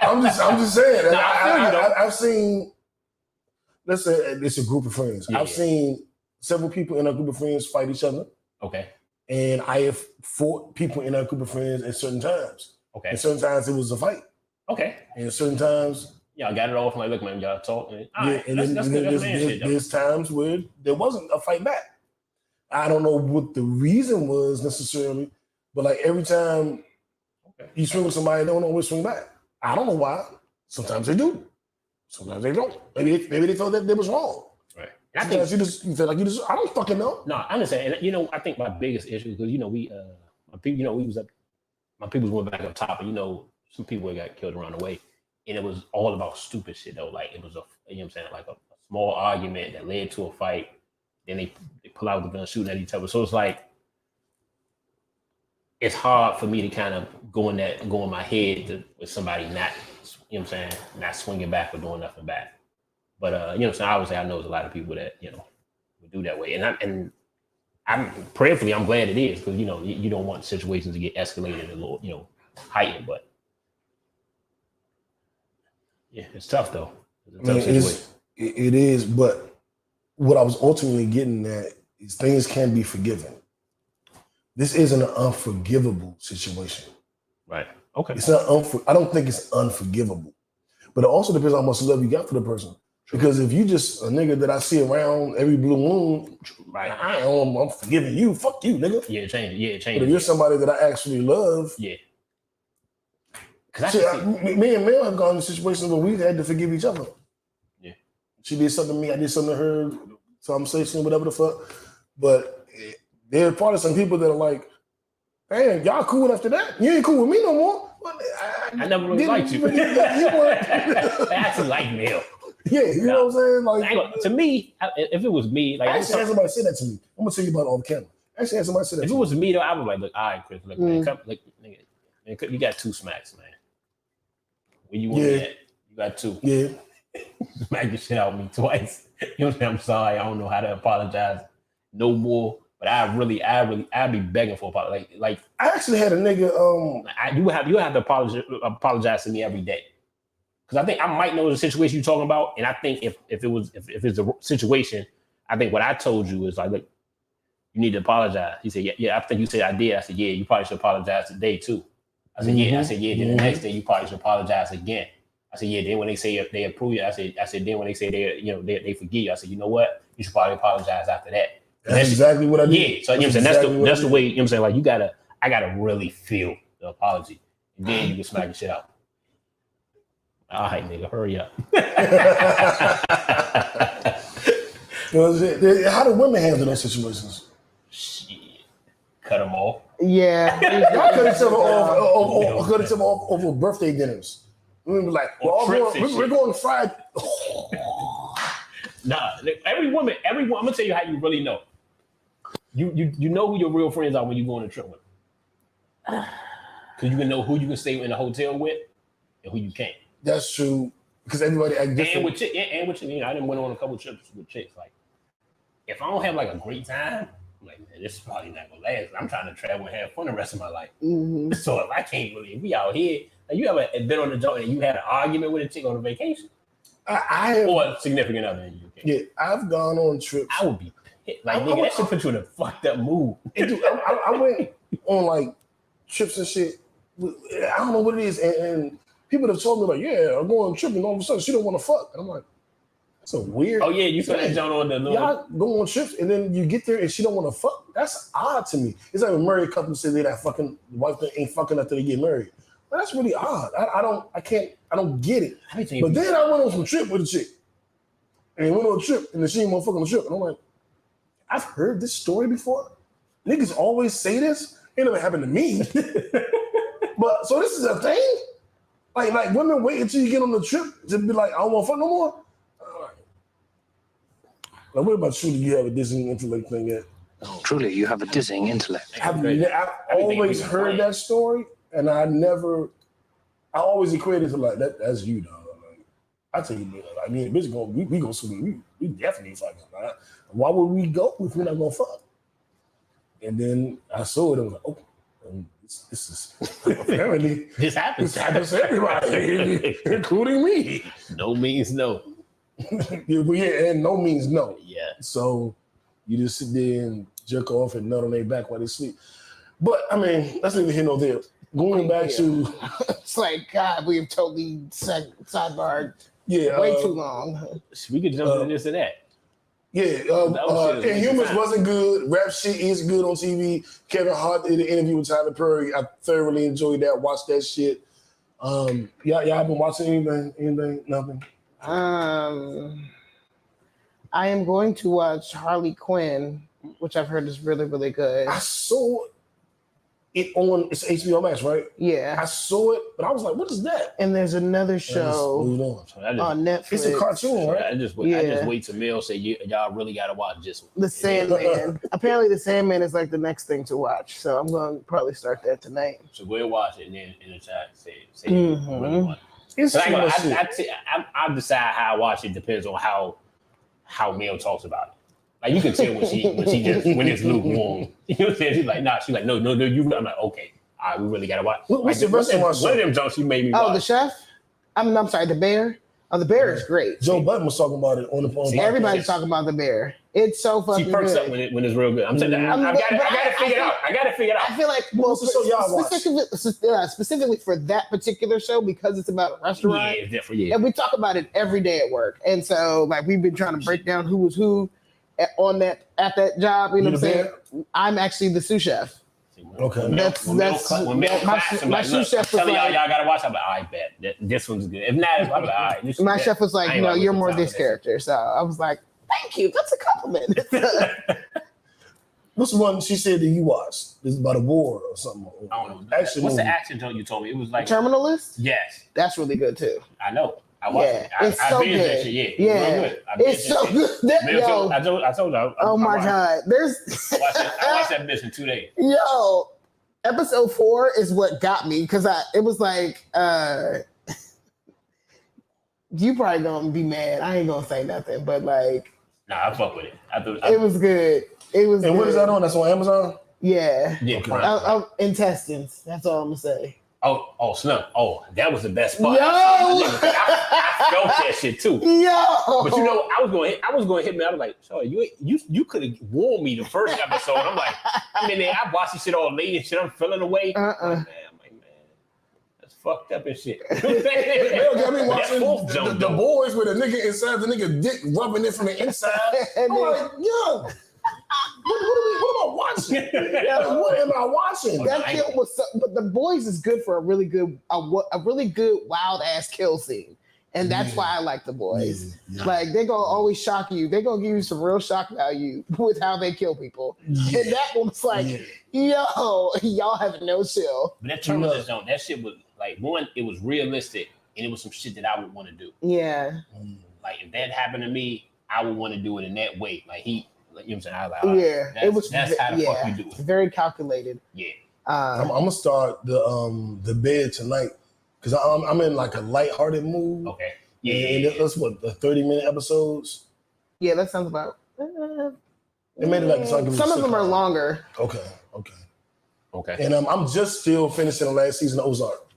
I'm just saying. No, I feel you, though. I've seen. Let's say it's a group of friends. Yeah. I've seen several people in a group of friends fight each other. Okay. And I have fought people in a group of friends at certain times. Okay. And certain times it was a fight. Okay. And certain times. Y'all got it off. Like, look, man, y'all talk. And, That's there's times where there wasn't a fight back. I don't know what the reason was necessarily, but like every time you swing with somebody, they don't always swing back. I don't know why. Sometimes they do. Sometimes they don't. Maybe they thought that they was wrong. Right. I think you feel like you just. I don't fucking know. No, I understand. And I think my biggest issue because my people, my people went back up top, and some people got killed around the way, and it was all about stupid shit though. Like it was like a small argument that led to a fight. Then they pull out the gun shooting at each other. So it's like it's hard for me to kind of go in my head with somebody not, not swinging back or doing nothing back. But obviously I know there's a lot of people that would do that way, and I'm prayerfully I'm glad it is because you don't want situations to get escalated and heightened. But yeah, it's tough though. It's a tough situation. It is, but what I was ultimately getting at is things can be forgiven. This isn't an unforgivable situation. Right. Okay. It's not I don't think it's unforgivable. But it also depends on how much love you got for the person. True. Because if you just a nigga that I see around every blue moon, right? I'm forgiving you. Fuck you, nigga. Yeah, change. But if you're somebody that I actually love, yeah. Me and Mel have gone in situations where we've had to forgive each other. Yeah. She did something to me, I did something to her, conversation, whatever the fuck. But there are probably some people that are like, damn, y'all cool after that? You ain't cool with me no more. I never really liked you. I actually like Mel. Yeah, you know what I'm saying? Like to me, if it was me, like I actually had somebody say that to me. I'm gonna tell you about it on camera. I actually had somebody say that. If it was me though, I would like, look, all right, Chris, look, man, nigga, you got 2 smacks, man. When you want that, you got 2. Yeah. Smack the shit out of me twice. You know what I'm saying? I'm sorry. I don't know how to apologize no more. But I'd be begging for apology. Like I actually had a nigga. You would have to apologize to me every day, because I think I might know the situation you're talking about, and I think if it's a situation, I think what I told you is like, look, you need to apologize. He said, yeah. I think you said I did. I said, yeah, you probably should apologize today too. I said, yeah. I said, yeah. Then the next day you probably should apologize again. I said, yeah. Then when they say they approve you, I said, then when they say they forgive you, I said, you know what? You should probably apologize after that. That's exactly what I did. Yeah, so that's the way, you know what I'm saying? Like I gotta really feel the apology. And then you can smack the shit out. All right, nigga, hurry up. How do women handle those situations? Shit. Cut them off. Yeah. Y'all cut each other off over birthday dinners. We were like, we're going Friday. Nah, every woman, I'm gonna tell you how you really know. You know who your real friends are when you go on a trip with them. Because you can know who you can stay in a hotel with and who you can't. That's true. Because everybody act different. And with I done went on a couple trips with chicks. Like, if I don't have like a great time, I'm like, man, this is probably not gonna last. I'm trying to travel and have fun the rest of my life. Mm-hmm. So if I can't if we out here, like, you ever been on the joint and you had an argument with a chick on a vacation? I have, or a significant other in the UK? Yeah, I've gone on trips. I would be pissed. Like, I nigga, would- that should put you in a fucked up mood. And dude, I went on like trips and shit. I don't know what it is, and people have told me like, yeah, I'm going on a trip, and all of a sudden she don't want to fuck. And I'm like, that's a weird. Oh yeah, you saw that John on the little. Y'all go on trips and then you get there and she don't want to fuck. That's odd to me. It's like when married couples say they that fucking wife that ain't fucking after they get married. But that's really odd. I don't get it. But then I went on some trip with a chick. And went on a trip and then she didn't want to fuck on the trip. And I'm like, I've heard this story before. Niggas always say this. It never happened to me. But so this is a thing? Like women wait until you get on the trip to be like, I don't want to fuck no more. Like, what about you? Do you have a dizzying intellect thing yet? Truly, you have a dizzying intellect. I've always heard that story, and I always equated to like that's you, dog. Like, I tell you, like me and bitch we go swim. We definitely fucking. Right? Why would we go if we're not gonna fuck? And then I saw it. I was like, oh, this is apparently this happens. This happens to everybody, including me. No means no. Yeah, and no means no. Yeah. So you just sit there and jerk off and nut on their back while they sleep. But I mean, that's neither here nor there. Going back to It's like, God, we've totally sidebarred way too long. We could jump into this and that. Yeah, Inhumans wasn't good. Rap shit is good on TV. Kevin Hart did an interview with Tyler Perry. I thoroughly enjoyed that. Watched that shit. Y'all been watching anything? Nothing? I am going to watch Harley Quinn, which I've heard is really, really good. I saw it on it's HBO Max, right? Yeah. I saw it, but I was like, what is that? And there's another show on Netflix. It's a cartoon, right? I just wait till Mel say y'all really gotta watch this one. The Sandman. Apparently the Sandman is like the next thing to watch. So I'm going to probably start that tonight. So go ahead and watch it and then in the chat say Mhm. you really want it. It's I decide how I watch it depends on how Mel talks about it. Like you can tell when it's lukewarm. You know what I'm saying? She's like, nah. She's like, no. You. I'm like, okay. All right, we really gotta watch. What's the restaurant show? One of them jumps she made me watch. Oh, the chef? I'm sorry, the bear. Oh, the bear is great. Joe Budden was talking about it on the phone. Everybody's talking about the bear. It's so fucking She perks good. up when it's real good. I'm telling you, I gotta figure it out. I gotta figure it out. I feel like, well, What's the show y'all watch? specifically for that particular show, because it's about a restaurant. Yeah, it's different. Yeah. And we talk about it every day at work. And so, like, we've been trying to break down who was who at that job. You know what I'm saying? I'm actually the sous chef. Okay. My sous chef was telling like, y'all gotta watch. I'm like, I bet this one's good. If not, I'm like, all right. my chef was like, no, you're more this character. So I was like, thank you. That's a compliment. What's the one she said that you watched? This is about a war or something. I don't know. Action What's movie. the action joint you told me? It was like Terminalist? Yes, That's really good too. I know. I watched it. It's I so binged that good. shit. Yeah, Yeah. real good. It's so good. Yo, I told you. oh my God. There's I watched that bitch in 2 days. Yo, episode 4 is what got me because it was like you probably gonna be mad. I ain't gonna say nothing, but like Nah, I fuck with it. it was good. It was. And good. what is that on? That's on Amazon? Yeah. Yeah. Okay. Intestines. That's all I'm gonna say. Oh, Snug. Oh, that was the best part. Yo! I felt that shit too. Yo. But you know, I was going to hit me. I was like, so you could have warned me the first episode. I'm like, I watched this shit all late and shit. I'm feeling away. I'm like, man, that's fucked up and shit. They'll get me watching fourth jump, the though. boys with a nigga inside, the nigga dick rubbing it from the inside. And I'm then- like, yo, what am I watching? What am I watching? That kill was so, but the boys is good for a really good wild ass kill scene. And that's why I like the boys. Yeah. Like they're gonna always shock you. They're gonna give you some real shock value with how they kill people. And that one was like, yo, y'all have no chill. But that Terminator zone, that shit was like, one, it was realistic and it was some shit that I would want to do. Yeah. Like if that happened to me, I would want to do it in that way. Like you know what I'm saying? I was like, Yeah. that's how the fuck we do it. Very calculated. Yeah. I'm gonna start the bed tonight because I'm in like a lighthearted mood. Okay. And that's what the 30-minute episodes. Yeah, that sounds about. They made it like it's like a some of them are sitcom. longer. Okay. Okay. And I'm just still finishing the last season of Ozark.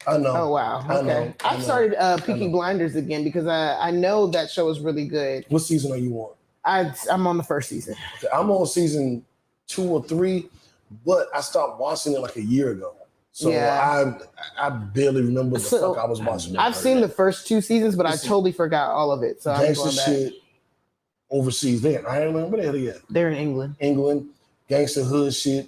I know. Oh wow. I Okay. know. I I've know. started Peaky Blinders again because I know that show is really good. What season are you on? I'm on the first season. Okay, I'm on season 2 or 3, but I stopped watching it like a year ago. So Yeah. I barely remember the So, fuck I was watching. I've seen the first 2 seasons, but I Listen, totally forgot all of it. So I'm gangster going back. shit overseas. Then I don't remember where the hell they at. They're in England. England, gangster hood shit.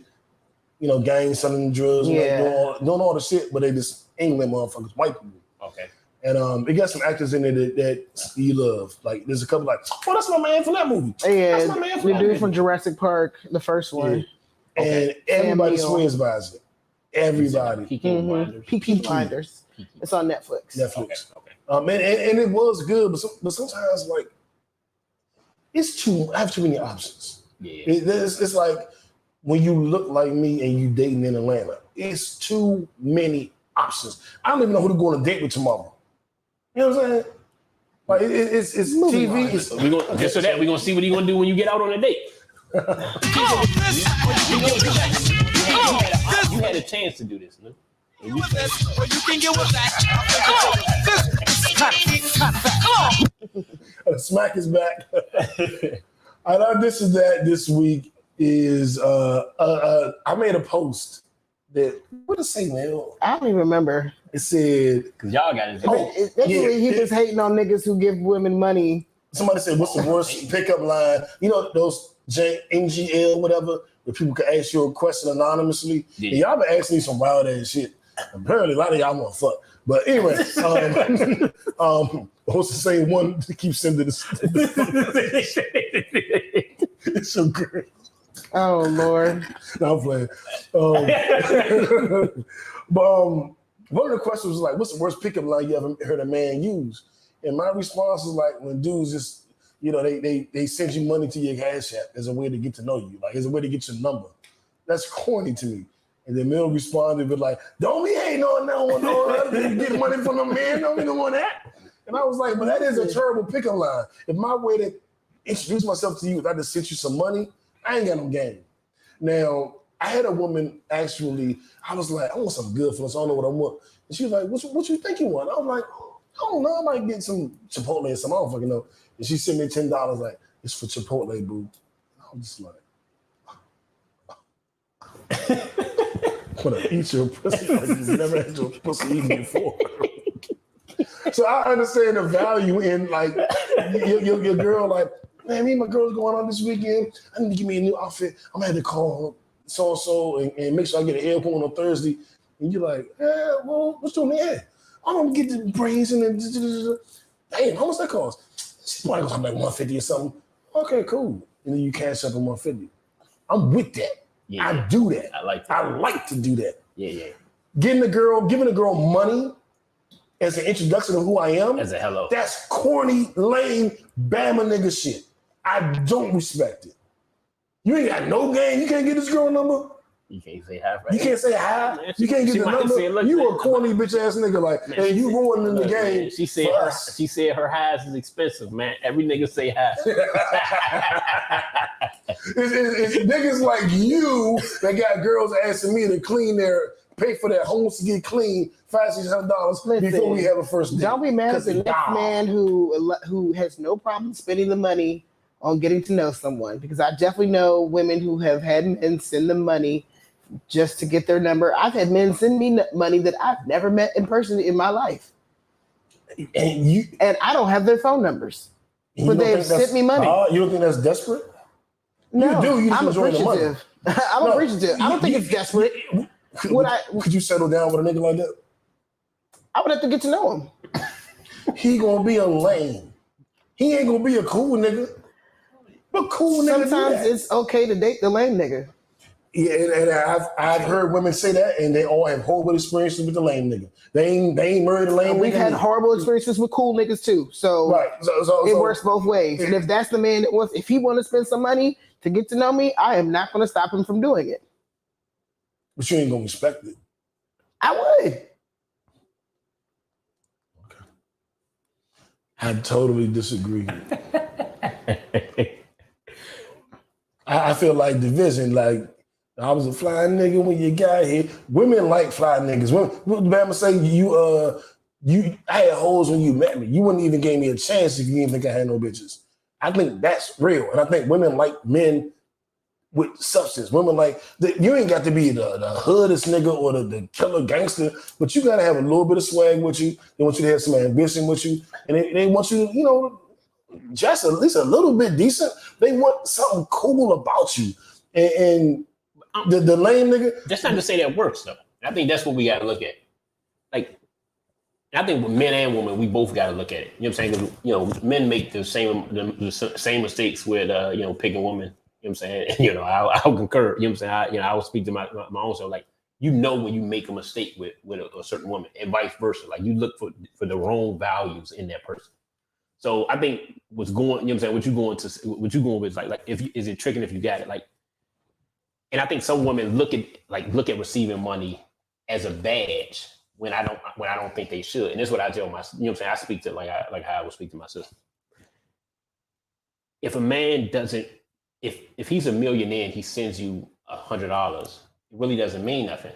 You know, gangs selling drugs, and Yeah. doing all the shit, but they just England motherfuckers, white people. Okay. And it got some actors in it that you love. Like there's a couple like, oh, that's my man from that movie. That's my man Yeah, from the that dude movie. from Jurassic Park, the first one. Yeah. And everybody Neill. swears by it. Everybody. Peaky Mhm. Blinders. Peaky Blinders. It's on Netflix. Netflix. Okay. And it was good, but sometimes like I have too many options. Yeah. It's like when you look like me and you dating in Atlanta, it's too many options. I don't even know who to go on a date with tomorrow. You know what I'm saying? Like it's TV. It's, We gonna just so that we're gonna see what you gonna do when you get out on a date. You had a chance to do this, no? Smack is back. I know this is that this week is I made a post that what did it say, man? I don't even remember. It said Cause y'all got it. Oh, Basically, he yeah. was hating on niggas who give women money. somebody said, what's the worst pickup line? You know, those NGL, whatever, where people can ask you a question anonymously. Yeah. And y'all been asking me some wild ass shit. Apparently, a lot of y'all want to fuck. But anyway, what's the same one to keep sending this? It's so great. Oh Lord. No, I'm playing. But one of the questions was like, what's the worst pickup line you ever heard a man use? And my response was like, when dudes just, you know, they send you money to your Cash App as a way to get to know you, like as a way to get your number. That's corny to me. And then Mel responded with like, don't be hating on no one, you get money from a man, don't be doing that. And I was like, but that is a terrible pickup line. If my way to introduce myself to you is I just sent you some money, I ain't got no game. Now, I had a woman actually, I was like, I want some good for us, I don't know what I want. And she was like, what you think you want? I was like, I don't know, I might get some Chipotle or something, I don't fucking know. And she sent me $10, like, it's for Chipotle, boo. I was just like, I'm gonna eat your pussy like you've never had your pussy eaten before. So I understand the value in like your girl, like, man, me and my girl's going on this weekend. I need to give me a new outfit. I'm gonna have to call so and make sure I get an airport on Thursday. And you're like, yeah, well, what's doing there? I'm gonna get the brains and then damn, how much that cost? She's probably gonna come like $150 or something. Okay, cool. And then you cash up on $150. I'm with that. Yeah. I do that. I like that. I like to do that. Yeah. Giving a girl money as an introduction to who I am, As a hello. that's corny, lame, Bama nigga shit. I don't respect it. You ain't got no game. You can't get this girl number. You can't say half right. You can't say hi. Man, You can't get she the might number. say, look, You man, a corny bitch ass nigga. Like, Man, hey, she you said- ruining the Look, game. man, She said for her, us. she said her highs is expensive, man. Every nigga say hi. It's niggas like you that got girls asking me to pay for their homes to get clean $500-$600 Listen, before we have a first date. Don't be mad at 'Cause the it's next dumb. man who has no problem spending the money on getting to know someone, because I definitely know women who have had men send them money just to get their number. I've had men send me money that I've never met in person in my life, And and I don't have their phone numbers, you but don't they have think that's- sent me money. You don't think that's desperate? No, do, you just I'm enjoy the money. appreciative. I'm No, appreciative. I don't think it's desperate. Could you settle down with a nigga like that? I would have to get to know him. He gonna be a lame. He ain't gonna be a cool nigga. But cool nigga do Sometimes that. it's okay to date the lame nigga. Yeah, and I've heard women say that, and they all have horrible experiences with the lame nigga. They ain't married a lame We've nigga. had horrible experiences with cool niggas too. So Right. So it works both ways. And if that's the man that wants, if he want to spend some money to get to know me, I am not going to stop him from doing it. But you ain't gonna respect it. I would. I totally disagree. I feel like division, like I was a fly nigga when you got here. Women like fly niggas. Women, Bama say I had hoes when you met me. You wouldn't even give me a chance if you didn't think I had no bitches. I think that's real. And I think women like men with substance. Women like, you ain't got to be the hoodest nigga or the killer gangster, but you got to have a little bit of swag with you. They want you to have some ambition with you. And they want you to, just at least a little bit decent. They want something cool about you. And the lame nigga. That's not to say that works, though. I think that's what we got to look at. Like, I think with men and women, we both got to look at it. You know what I'm saying? Men make the same mistakes with, picking women. You know what I'm saying? I'll concur. You know what I'm saying? I will speak to my own self. Like, when you make a mistake with a certain woman, and vice versa. Like, you look for the wrong values in that person. So I think what's going, you know what I'm saying? What you going with, like, is it tricking if you got it? Like, and I think some women look at receiving money as a badge when I don't think they should. And this is what I tell my, you know what I'm saying? I speak to like how I would speak to my sister. If a man doesn't, if he's a millionaire and he sends you $100, it really doesn't mean nothing,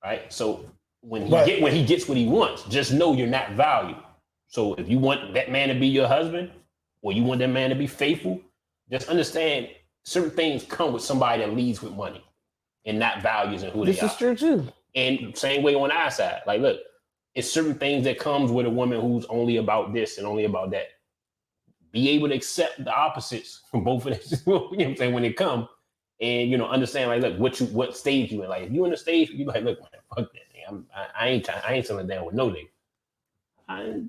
right? So when he gets what he wants, just know you're not valued. So if you want that man to be your husband, or you want that man to be faithful, just understand certain things come with somebody that leads with money and not values and who they are. This is true too. And same way on our side. Like, look, it's certain things that comes with a woman who's only about this and only about that. Be able to accept the opposites from both of them, you know what I'm saying, when they come, and understand, like, look, what stage you in. Like, if you in the stage, you like, look, man, fuck that thing. I ain't settling down with no nigga. I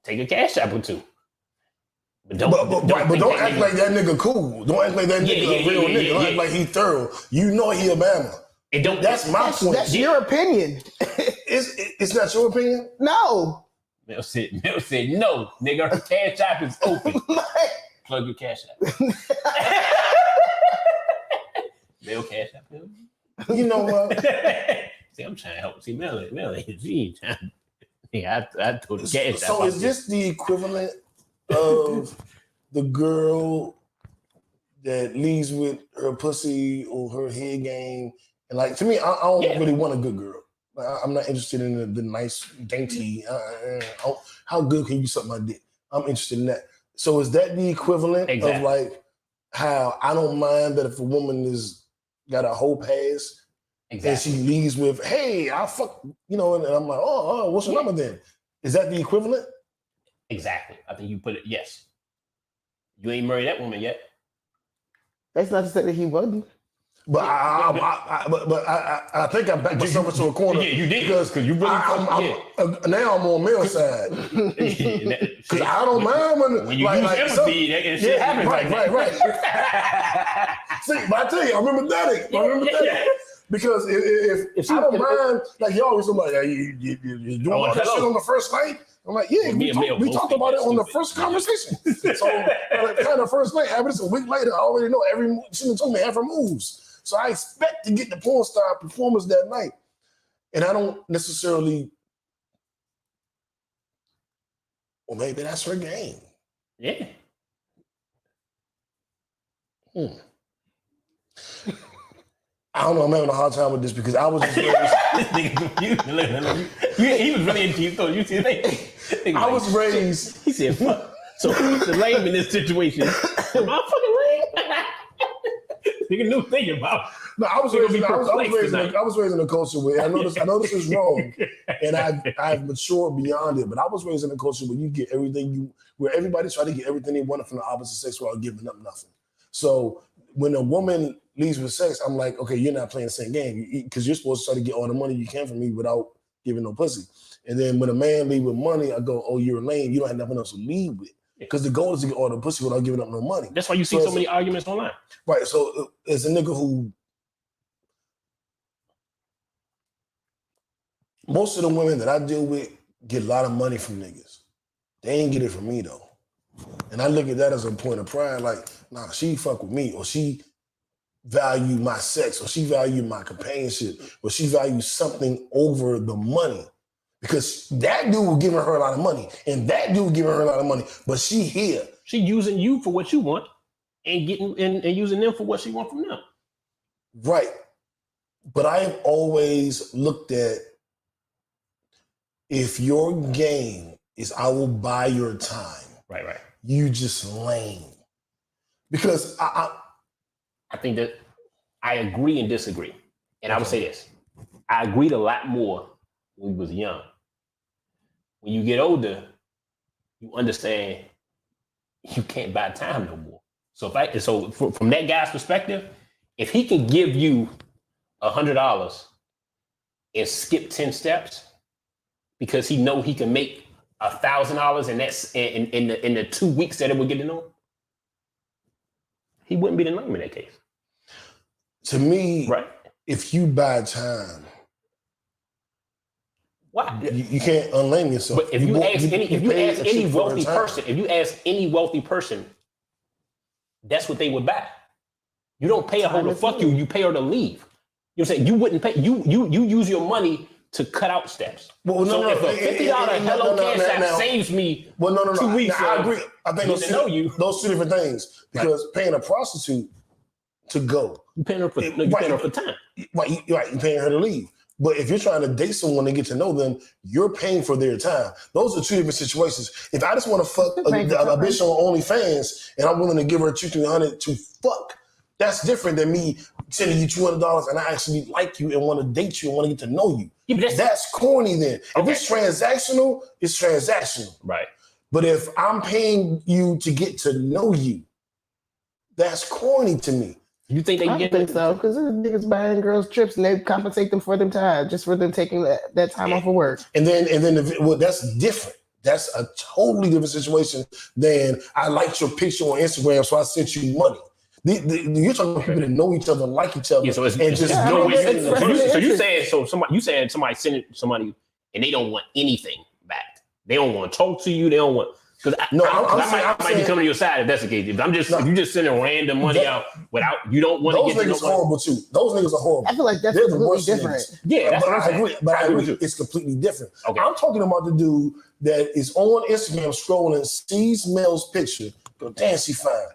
take a cash app or two. But don't act like that nigga cool. Don't act like that nigga a real nigga. Don't act like he thorough. You know he a Bama. And that's my point. That's your opinion. It's not your opinion? No. Mel said, no, nigga, her cash app is open. Plug your cash app. Mel cash app. You know what? See, I'm trying to help. See, Mel, she ain't trying. Yeah, I told the cash app. So is this the equivalent of the girl that leaves with her pussy or her head game? And like, to me, I don't really want a good girl. Like, I'm not interested in the nice, dainty. How good can you suck my dick? I'm interested in that. So is that the equivalent of like how I don't mind that if a woman is got a whole pass and she leaves with, hey, I'll fuck, and I'm like, oh, what's your number then? Is that the equivalent? Exactly. I think you put it, yes. You ain't married that woman yet. That's not to say that he wasn't. But I think I backed myself into a corner. Yeah, you did. Because you really now I'm on Mel's side. Because I don't mind when you use empathy, that shit happens. Right. See, but I tell you, I remember that. Because if I don't mind, like you always like, you doing all that shit on the first night? I'm like, yeah, we talked about it on the first conversation. So kind of first night happened. A week later, I already know she told me half her moves. So I expect to get the porn star performance that night. And I don't necessarily, well, maybe that's her game. Yeah. I don't know, I'm having a hard time with this because I was just raised. He was really into you, though. You see the thing? I was raised. He said, fuck. So who's the lame in this situation? Am I fucking lame? Nigga knew thinking about. No, I was raised in a culture where I know this is wrong, and I've matured beyond it. But I was raised in a culture where you get everything where everybody try to get everything they wanted from the opposite sex without giving up nothing. So when a woman leaves with sex, I'm like, okay, you're not playing the same game because you're supposed to try to get all the money you can from me without giving no pussy. And then when a man leave with money, I go, oh, you're lame. You don't have nothing else to leave with. Because the goal is to get all the pussy without giving up no money. That's why you see so many arguments online. Right. So as a nigga who, most of the women that I deal with get a lot of money from niggas. They ain't get it from me though. And I look at that as a point of pride. Like, nah, she fuck with me, or she value my sex, or she value my companionship, or she values something over the money. Because that dude giving her a lot of money, and that dude giving her a lot of money, but she here. She using you for what you want, and getting and using them for what she want from them. Right. But I have always looked at, if your game is I will buy your time, Right. you just lame. Because I think that I agree and disagree. And I would say this. I agreed a lot more when we was young. When you get older, you understand you can't buy time no more. So from that guy's perspective, if he can give you $100 and skip 10 steps because he know he can make $1,000 and that's in the 2 weeks that it would get to know him, he wouldn't be the name in that case. to me, Right. if you buy time, Why? you can't unlame yourself. But if you ask any wealthy person, person, that's what they would buy. You don't pay her to Time fuck is you. money. You pay her to leave. You know what I'm saying? You wouldn't pay. You use your money to cut out steps. Well, So if a $50 Hello Cash App now- saves me well, no. 2 weeks, Now, I agree. I think get to know you. those two different things. Because paying a prostitute to go, you paying her for Right. paying her for time. you're paying her to leave. But if you're trying to date someone and get to know them, you're paying for their time. Those are two different situations. If I just want to fuck a bitch on OnlyFans and I'm willing to give her $200-300 to fuck, that's different than me sending you $200 and I actually like you and want to date you and want to get to know you. Yeah, but That's corny then. If Okay. it's transactional, it's transactional. Right. But if I'm paying you to get to know you, that's corny to me. You think they I don't get think so, because there's niggas buying girls trips and they compensate them for them time, just for them taking that time off of work. And then that's different. That's a totally different situation than I liked your picture on Instagram, so I sent you money. You're talking about people that know each other, like each other, Yeah, so it's and just Yeah, I know mean, each it's other. fresh. So you saying somebody sending somebody and they don't want anything back. They don't want to talk to you. They don't want because I might be saying- coming to your side if that's the case. If if you just sending random money out without you don't want Those to get to niggas nobody. horrible too. Those niggas are horrible. I feel like that's They're the completely worst different. niggas. Yeah, that's but what I'm I saying. agree. But I I agree agree. with you. It's completely different. Okay. I'm talking about the dude that is on Instagram scrolling, sees Mel's picture, go, damn, she fine.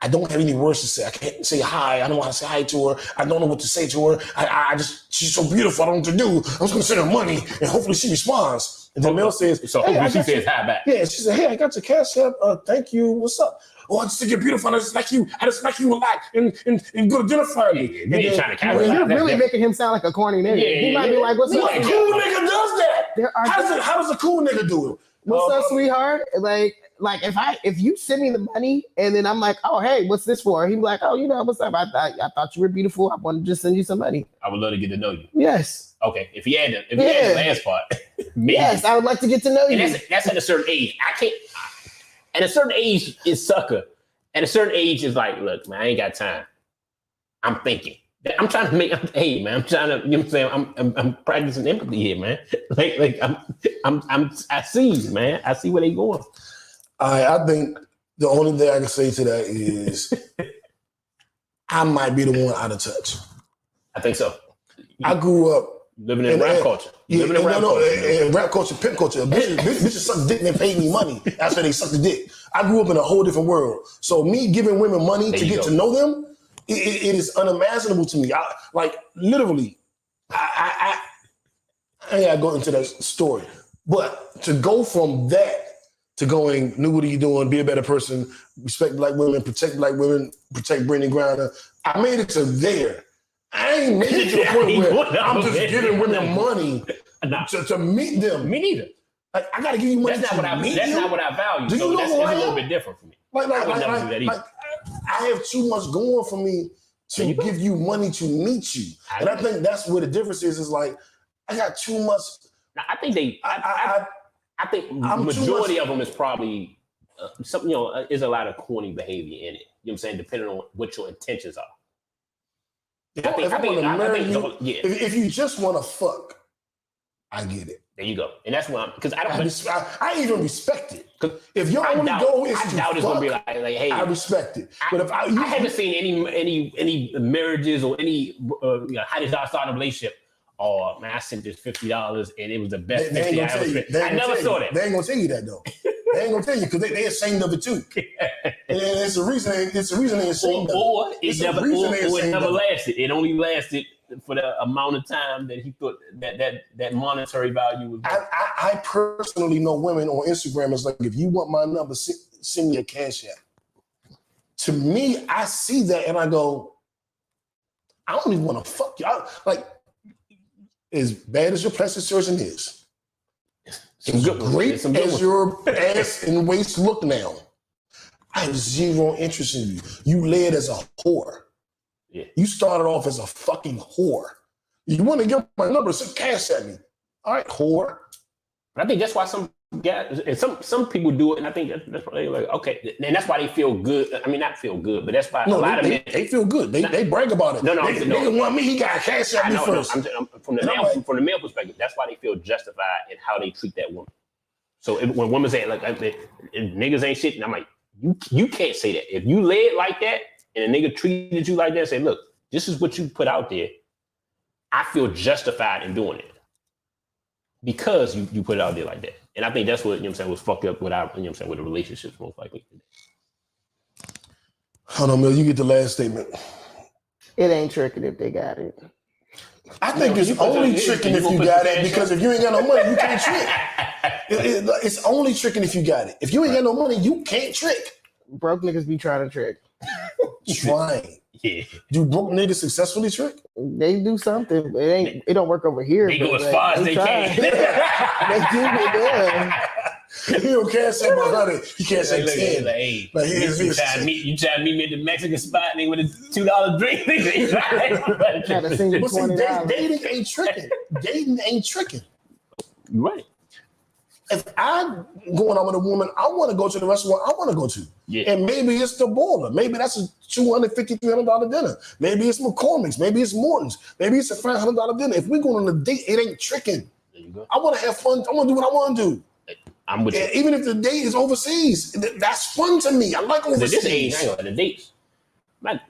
I don't have any words to say. I can't say hi. I don't know how to say hi to her. I don't know what to say to her. I just, she's so beautiful. I don't know what to do. I'm just going to send her money and hopefully she responds. And then Mel says, So hey, hopefully she got says your-" hi back. Yeah, she said, hey, I got your cash app. Thank you. What's up? Oh, I just think you're beautiful. I just like you. I just like you a lot. And go to dinner Friday. You And ain't then- trying to I capitalize. mean, you're That's really different. making him sound like a corny nigga. Yeah, He might be like, "What's What up? cool nigga does that? There are How does a cool nigga do it? What's up, sweetheart?" Like if you send me the money and then I'm like, "Oh, hey, what's this for?" He'd be like, "Oh, what's up? I thought you were beautiful. I wanted to just send you some money." I would love to get to know you. Yes, Okay, if you had the last part, maybe. yes, I would like to get to know you. And that's at a certain age. I can't. At a certain age, it's sucker. At a certain age, it's like, look, man, I ain't got time. I'm thinking. I'm trying to make. Hey, man, I'm trying to. You know what I'm saying? I'm practicing empathy here, man. I see, man. I see where they going. I think the only thing I can say to that is I might be the one out of touch. I think so. I grew up Living in rap culture. Living in rap no, culture. and rap culture, pimp culture. Bitches suck dick and they pay me money after they suck the dick. I grew up in a whole different world. So me giving women money There to you get go. to know them, it is unimaginable to me. I ain't gotta go into that story. But to go from that to going, know what are you doing, be a better person, respect black women, protect Brittany Griner. I made it to there. I ain't made it to the point where I'm just giving women money Nah, to meet them. me neither. Like, I gotta give you money That's to not what I. meet That's you. not what I value. Do you So know that's who I a little am? bit different for me. Like, I would never do that either. I have too much going for me There to you go. give you money to meet you. And I think that's where the difference is like, I got too much. Now, I think they. I think I'm too majority much- of them is probably something. Is a lot of corny behavior in it. You know what I'm saying? Depending on what your intentions are. If I wanna marry you, Yeah. if you just want to fuck, I get it. There you go. And that's why because I even respect it. 'Cause If your only goal is to doubt it's gonna be fuck, like hey. I respect it. But if I haven't seen any marriages or any how did y'all start a relationship? Oh man, I sent this $50 and it was the best they ain't $50 gonna I tell ever you. spent. They ain't I gonna never tell saw you. that. They ain't gonna tell you that though. They ain't gonna tell you because they ashamed of it too. And it's the reason. It's the reason they ashamed of it. Or It's it the never, reason they or it ashamed never of it. lasted. It only lasted for the amount of time that he thought that monetary value was. I personally know women on Instagram is like, if you want my number, send me a cash app. To me, I see that and I go, I don't even want to fuck you. Like, as bad as your plastic surgeon is, as great as your ass and waist look now, I have zero interest in you. You led as a whore. Yeah. You started off as a fucking whore. You want to get my number, send cash at me. All right, whore. But I think that's why some guys and some people do it, and I think that's why they're like, okay, and that's why they feel good. I mean, not feel good, but that's why a lot of men they feel good. They brag about it. No, Nigga want me. He got cash at me first. I'm from the male perspective, that's why they feel justified in how they treat that woman. So when women say like if niggas ain't shit, and I'm like, you can't say that. If you led like that and a nigga treated you like that, say, look, this is what you put out there. I feel justified in doing it because you put it out there like that. And I think that's what, you know what I'm saying, was fucked up with our, you know what I'm saying, with the relationships most likely. Hold on, Mill, you get the last statement. It ain't tricking if they got it. I think it's only tricking if you got it, because if you ain't got no money, you can't trick. It's only tricking if you got it. If you ain't got no money, you can't trick. Broke niggas be trying to trick. Trying. Yeah. Do broke niggas successfully trick? They do something. It don't work over here. They go but, as far as they try. can. They do get there. He don't can't say 100. He can't say 10. Like, hey, Like, here's you try to meet me at the Mexican spot, nigga, with a $2 drink. Nigga. Try to send you But see, $20. dating ain't tricking. Dating ain't tricking. You're right. If I'm going out with a woman, I want to go to the restaurant I want to go to. Yeah. And maybe it's the Baller. Maybe that's a $250, $300 dinner. Maybe it's McCormick's. Maybe it's Morton's. Maybe it's a $500 dinner. If we're going on a date, it ain't tricking. There you go. I want to have fun. I want to do what I want to do. I'm with you. And even if the date is overseas, that's fun to me. I like At this age, overseas. the dates,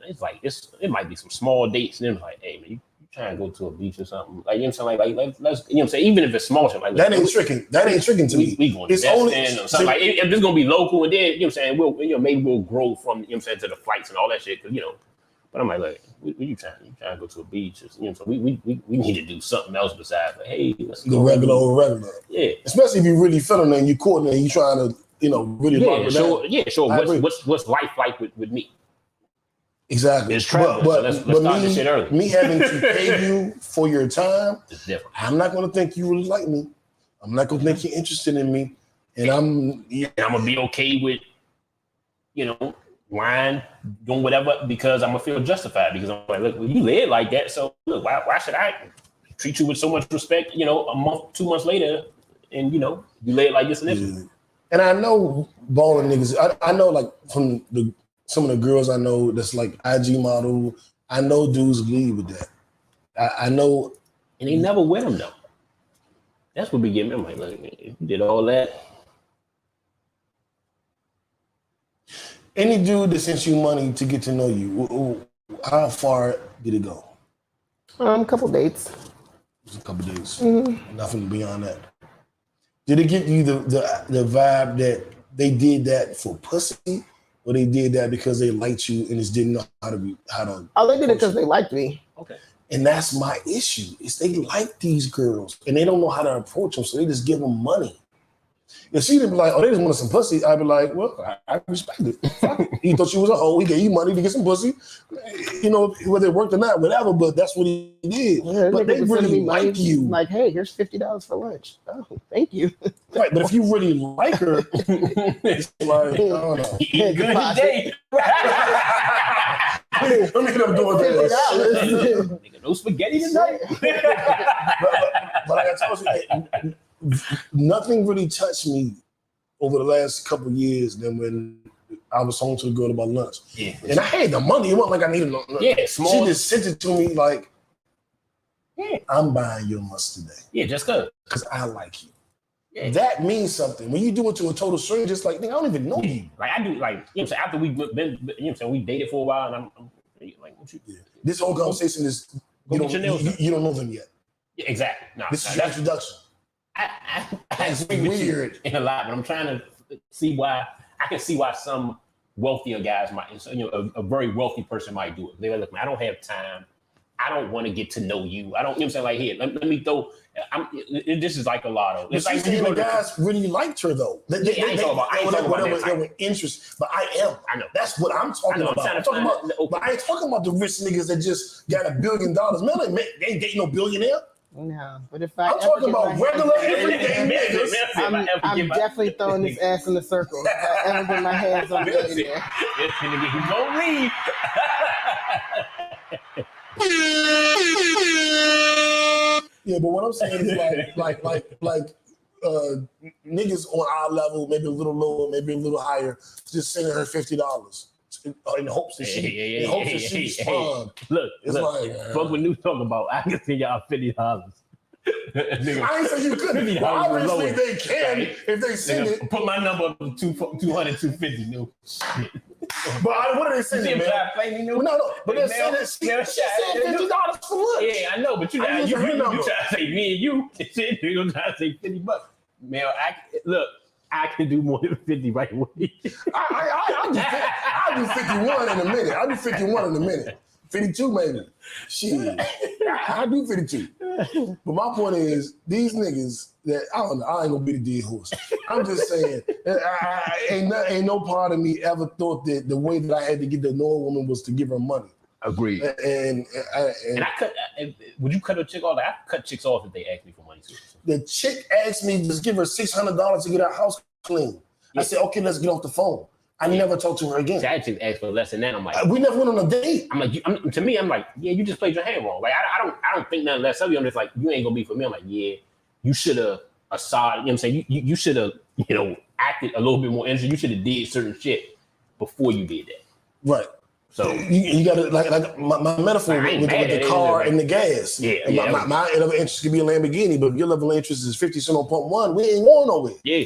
it's like it might be some small dates, and then it's like, hey man, you trying to go to a beach or something, like, you know what I'm saying, like let's, you know what I'm saying, even if it's small shit, like That ain't tricking. That ain't tricking to me. we going to It's Destin only- or something, like if it's gonna be local, and then, you know what I'm saying, we'll, you know, maybe we'll grow from, you know what I'm saying, to the flights and all that shit, 'cause, you know. But I'm like, you trying to go to a beach? Or, you know, so we need to do something else besides, like, hey, let's The go. regular old regular. Yeah. Especially if you really feeling it and you courting and you trying to, you know, really lock it down. Sure. I agree. What's life like with me? Exactly. It's travel, so let's start this shit early. Me having to pay you for your time, It's different. I'm not going to think you really like me. I'm not going to think you're interested in me. And And I'm gonna be okay with, you know, lying, doing whatever, because I'm gonna feel justified, because I'm like, look, well, you live like that, so look, why should I treat you with so much respect, you know, a month, 2 months later, and, you know, you live like this and this. Yeah. And I know balling niggas. I know, like, from some of the girls I know that's like IG model. I know dudes lead with that. I know. And they never with them though. That's what be getting me. I'm like, look, man, you did all that. Any dude that sends you money to get to know you, how far did it go? A couple dates. It was a couple days. Mm-hmm. Nothing beyond that. Did it get you the vibe that they did that for pussy, or they did that because they liked you and just didn't know how to? Oh, they did it because they liked me. Okay. And that's my issue. Is they like these girls and they don't know how to approach them, so they just give them money. If she didn't be like, oh, they just wanted some pussy, I'd be like, well, I respect it. He thought she was a hoe. He gave you money to get some pussy. You know, whether it worked or not, whatever, but that's what he did. Yeah, but they really like you. Like, hey, here's $50 for lunch. Oh, thank you. Right, but if you really like her, it's like, I don't know. Eat good today. Let me get up doing this. Nigga, no spaghetti tonight. But like I told you, nothing really touched me over the last couple of years than when I was home to the girl about lunch. Yeah. And I had the money. It wasn't like I needed no. Yeah, small. She just sent it to me like, Yeah. I'm buying your lunch today Yeah, just cause. because I like you. Yeah. That means something. When you do it to a total stranger, it's like, nigga, I don't even know you. Like I do, like, you know what I'm saying, after we've been, you know what I'm saying, we dated for a while, and I'm like, what you? Yeah. This whole conversation is, Go get your nails done. you don't know them yet. Yeah, exactly. No, This is your introduction. I That's agree with you weird. in a lot, but I'm trying to see why some wealthier guys might, a very wealthy person might do it. They're like, look, man, I don't have time. I don't want to get to know you. I don't, you know what I'm saying? Like, here, let me throw. This is like a lotto. It's like when you go the guys really liked her though. I ain't talking about that interest, but I am. I know. That's what I'm talking about. I'm talking about, but I ain't talking about the rich niggas that just got $1 billion. Man, they ain't dating no billionaire. No, but if I I'm talking about regular everyday niggas. I'm definitely throwing this ass in the circle. If I ever get my hands on billionaire. This nigga, he won't leave. Yeah, but what I'm saying is like niggas on our level, maybe a little lower, maybe a little higher, just sending her $50 in hopes that she respond. Look, it's like fuck what New talking about. I can send y'all $50. I ain't say you couldn't. Well, obviously they can if they send it. Put my number up to 200, 250, New. But what are they sending, man? No, but they're sending $50 for lunch. Yeah, I know, but you try to say me and you. You're trying to say $50. Man, I can do more than 50 right away. I'll do 51 in a minute. I'll do 51 in a minute. 52 maybe. Shit. I do 52. But my point is, these niggas that, I don't know, I ain't gonna be the dead horse. I'm just saying, ain't no part of me ever thought that the way that I had to get to know a woman was to give her money. Agreed. And I cut, would you cut a chick off? I cut chicks off if they ask me for money too. The chick asked me just give her $600 to get her house clean. Yeah. I said, okay, let's get off the phone. I never talked to her again. See, I actually asked for less than that. I'm like, we never went on a date. I'm like, to me, I'm like, yeah, you just played your hand wrong. Like, I don't think nothing less of you. I'm just like, you ain't gonna be for me. I'm like, yeah, you should have aside. You know what I'm saying? You should have, acted a little bit more interested. You should have did certain shit before you did that. Right. So you gotta like my metaphor with the car and the gas. Yeah. My level of interest could be a Lamborghini, but if your level of interest is 50 cents on pump one, we ain't going nowhere. Yeah.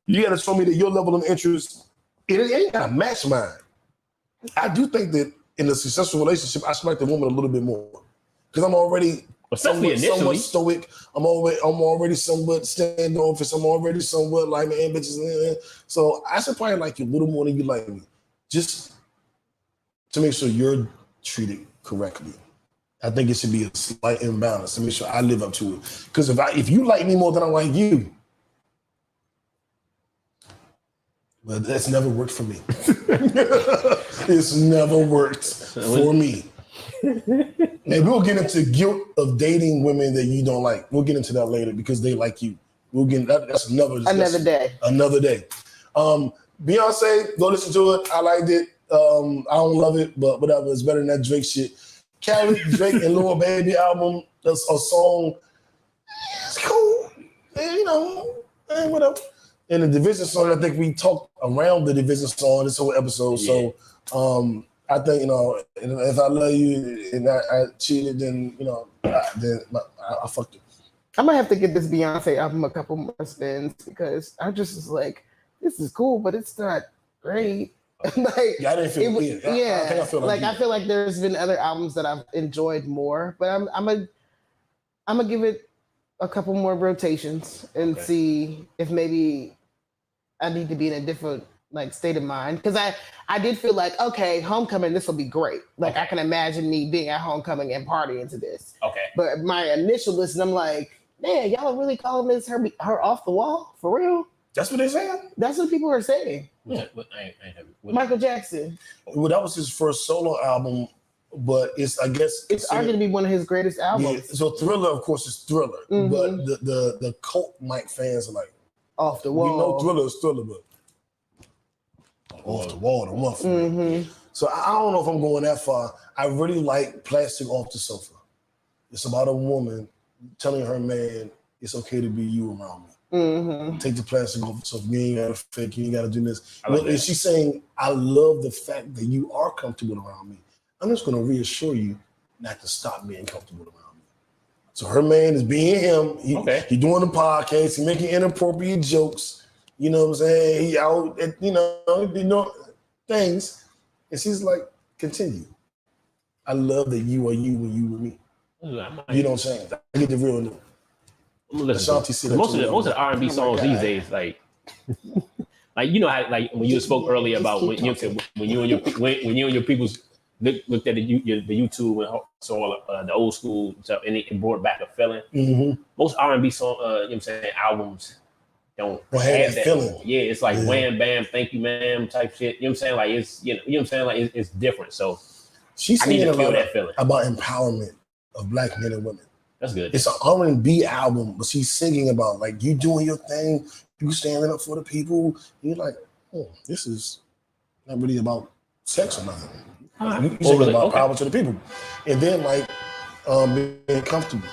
You gotta show me that your level of interest. It ain't gotta match mine. I do think that in a successful relationship, I should like the woman a little bit more because I'm already somewhat stoic. I'm already somewhat standoffish. I'm already somewhat like man, bitches. So I should probably like you a little more than you like me, just to make sure you're treated correctly. I think it should be a slight imbalance to make sure I live up to it. Because if you like me more than I like you. But that's never worked for me. It's never worked for me. And we'll get into guilt of dating women that you don't like. We'll get into that later because they like you. We'll get that's another day. Another day. Beyonce, go listen to it. I liked it. I don't love it, but whatever. It's better than that Drake shit. Khaled, Drake, and Lil Baby album. That's a song. It's cool. And whatever. And the Division song, I think we talked around the Division song this whole episode. Yeah. So I think, if I love you and I cheated, then, I fucked it. I'm going to have to get this Beyonce album a couple more spins because I just was like, this is cool, but it's not great. I didn't feel it. I think I feel like I feel like there's been other albums that I've enjoyed more, but I'm gonna give it a couple more rotations and see if maybe I need to be in a different state of mind because I did feel like okay, Homecoming, this will be great. I can imagine me being at Homecoming and partying to this. Okay, but my initial listen, I'm like, man, y'all are really calling this her off the wall for real? That's what they're saying. That's what people are saying. Michael Jackson. Well, that was his first solo album, but it's arguably to be one of his greatest albums. Yeah, so Thriller, of course, is Thriller, but the cult Mike fans are like off the wall. We know Thriller is Thriller, but off the wall, the one. So I don't know if I'm going that far. I really like Plastic Off the Sofa. It's about a woman telling her man it's okay to be you around me. Take the plastic off, so you ain't gotta fake, you ain't gotta do this. And she's saying, I love the fact that you are comfortable around me. I'm just gonna reassure you not to stop being comfortable around me. So her man is being him. He doing the podcast, he making inappropriate jokes. You know what I'm saying? He out, things. And she's like, continue. I love that you are you when you with me. You don't change. I get the real new. Listen, most of the R&B songs these days, like you know how like when you spoke earlier about when you said when you and your people's looked at the YouTube and saw the old school stuff and it brought back a feeling. Mm-hmm. Most R&B song, you know what I'm saying, albums don't Well, have that feeling. Yeah, it's like Yeah. wham bam, thank you, ma'am type shit. You know what I'm saying? Like it's you know what I'm saying? Like it's different. So She's I need singing to a feel lot that feeling. about empowerment of Black men and women. That's good. It's an R&B album, but she's singing about like you doing your thing, you standing up for the people. You're like, oh, this is not really about sex or nothing. You singing really? about Okay. power to the people, and then like being comfortable.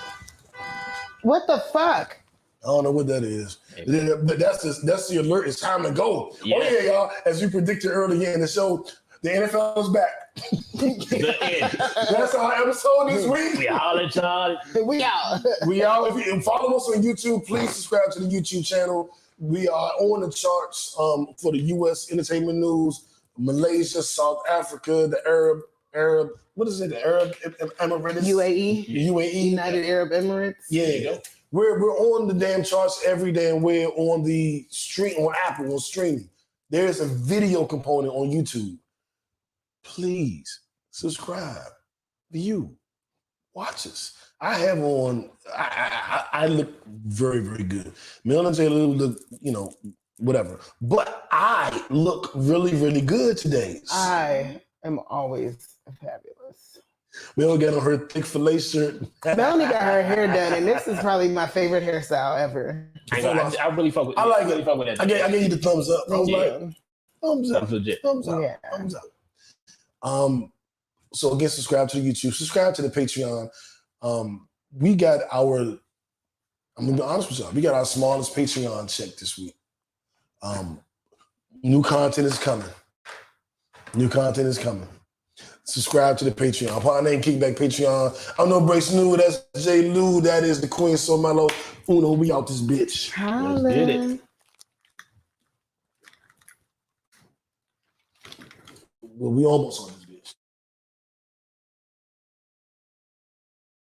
What the fuck? I don't know what that is. But that's the alert. It's time to go. Yeah. Oh yeah, y'all. As you predicted earlier in the show, the NFL is back. The end. That's our episode this week. We holler at y'all. We out. We are. If you follow us on YouTube, please subscribe to the YouTube channel. We are on the charts for the U.S. entertainment news, Malaysia, South Africa, the Arab. What is it? The Arab Emirates. UAE, UAE. United Arab Emirates. Yeah. We're on the damn charts every day, and we're on the stream on Apple on streaming. There's a video component on YouTube. Please subscribe, view, watch us. I have on. I look very, very good. Mel and Taylor look, you know, whatever. But I look really, really good today. I am always fabulous. Mel got on her thick fillet shirt. Melanie got her hair done, and this is probably my favorite hairstyle ever. I really fuck with. I like really it. fuck with that. I gave you the thumbs up. I was like, thumbs up, That's legit. thumbs up, Yeah. thumbs up. So again, subscribe to the YouTube, subscribe to the Patreon. We got our, I'm gonna be honest with y'all, we got our smallest Patreon check this week. New content is coming. New content is coming. Subscribe to the Patreon. Partner name Kickback Patreon. I'm no Brace New. That's J. Lou. That is the Queen So Mellow. Uno, we out this bitch. Let's get it. Well, we almost on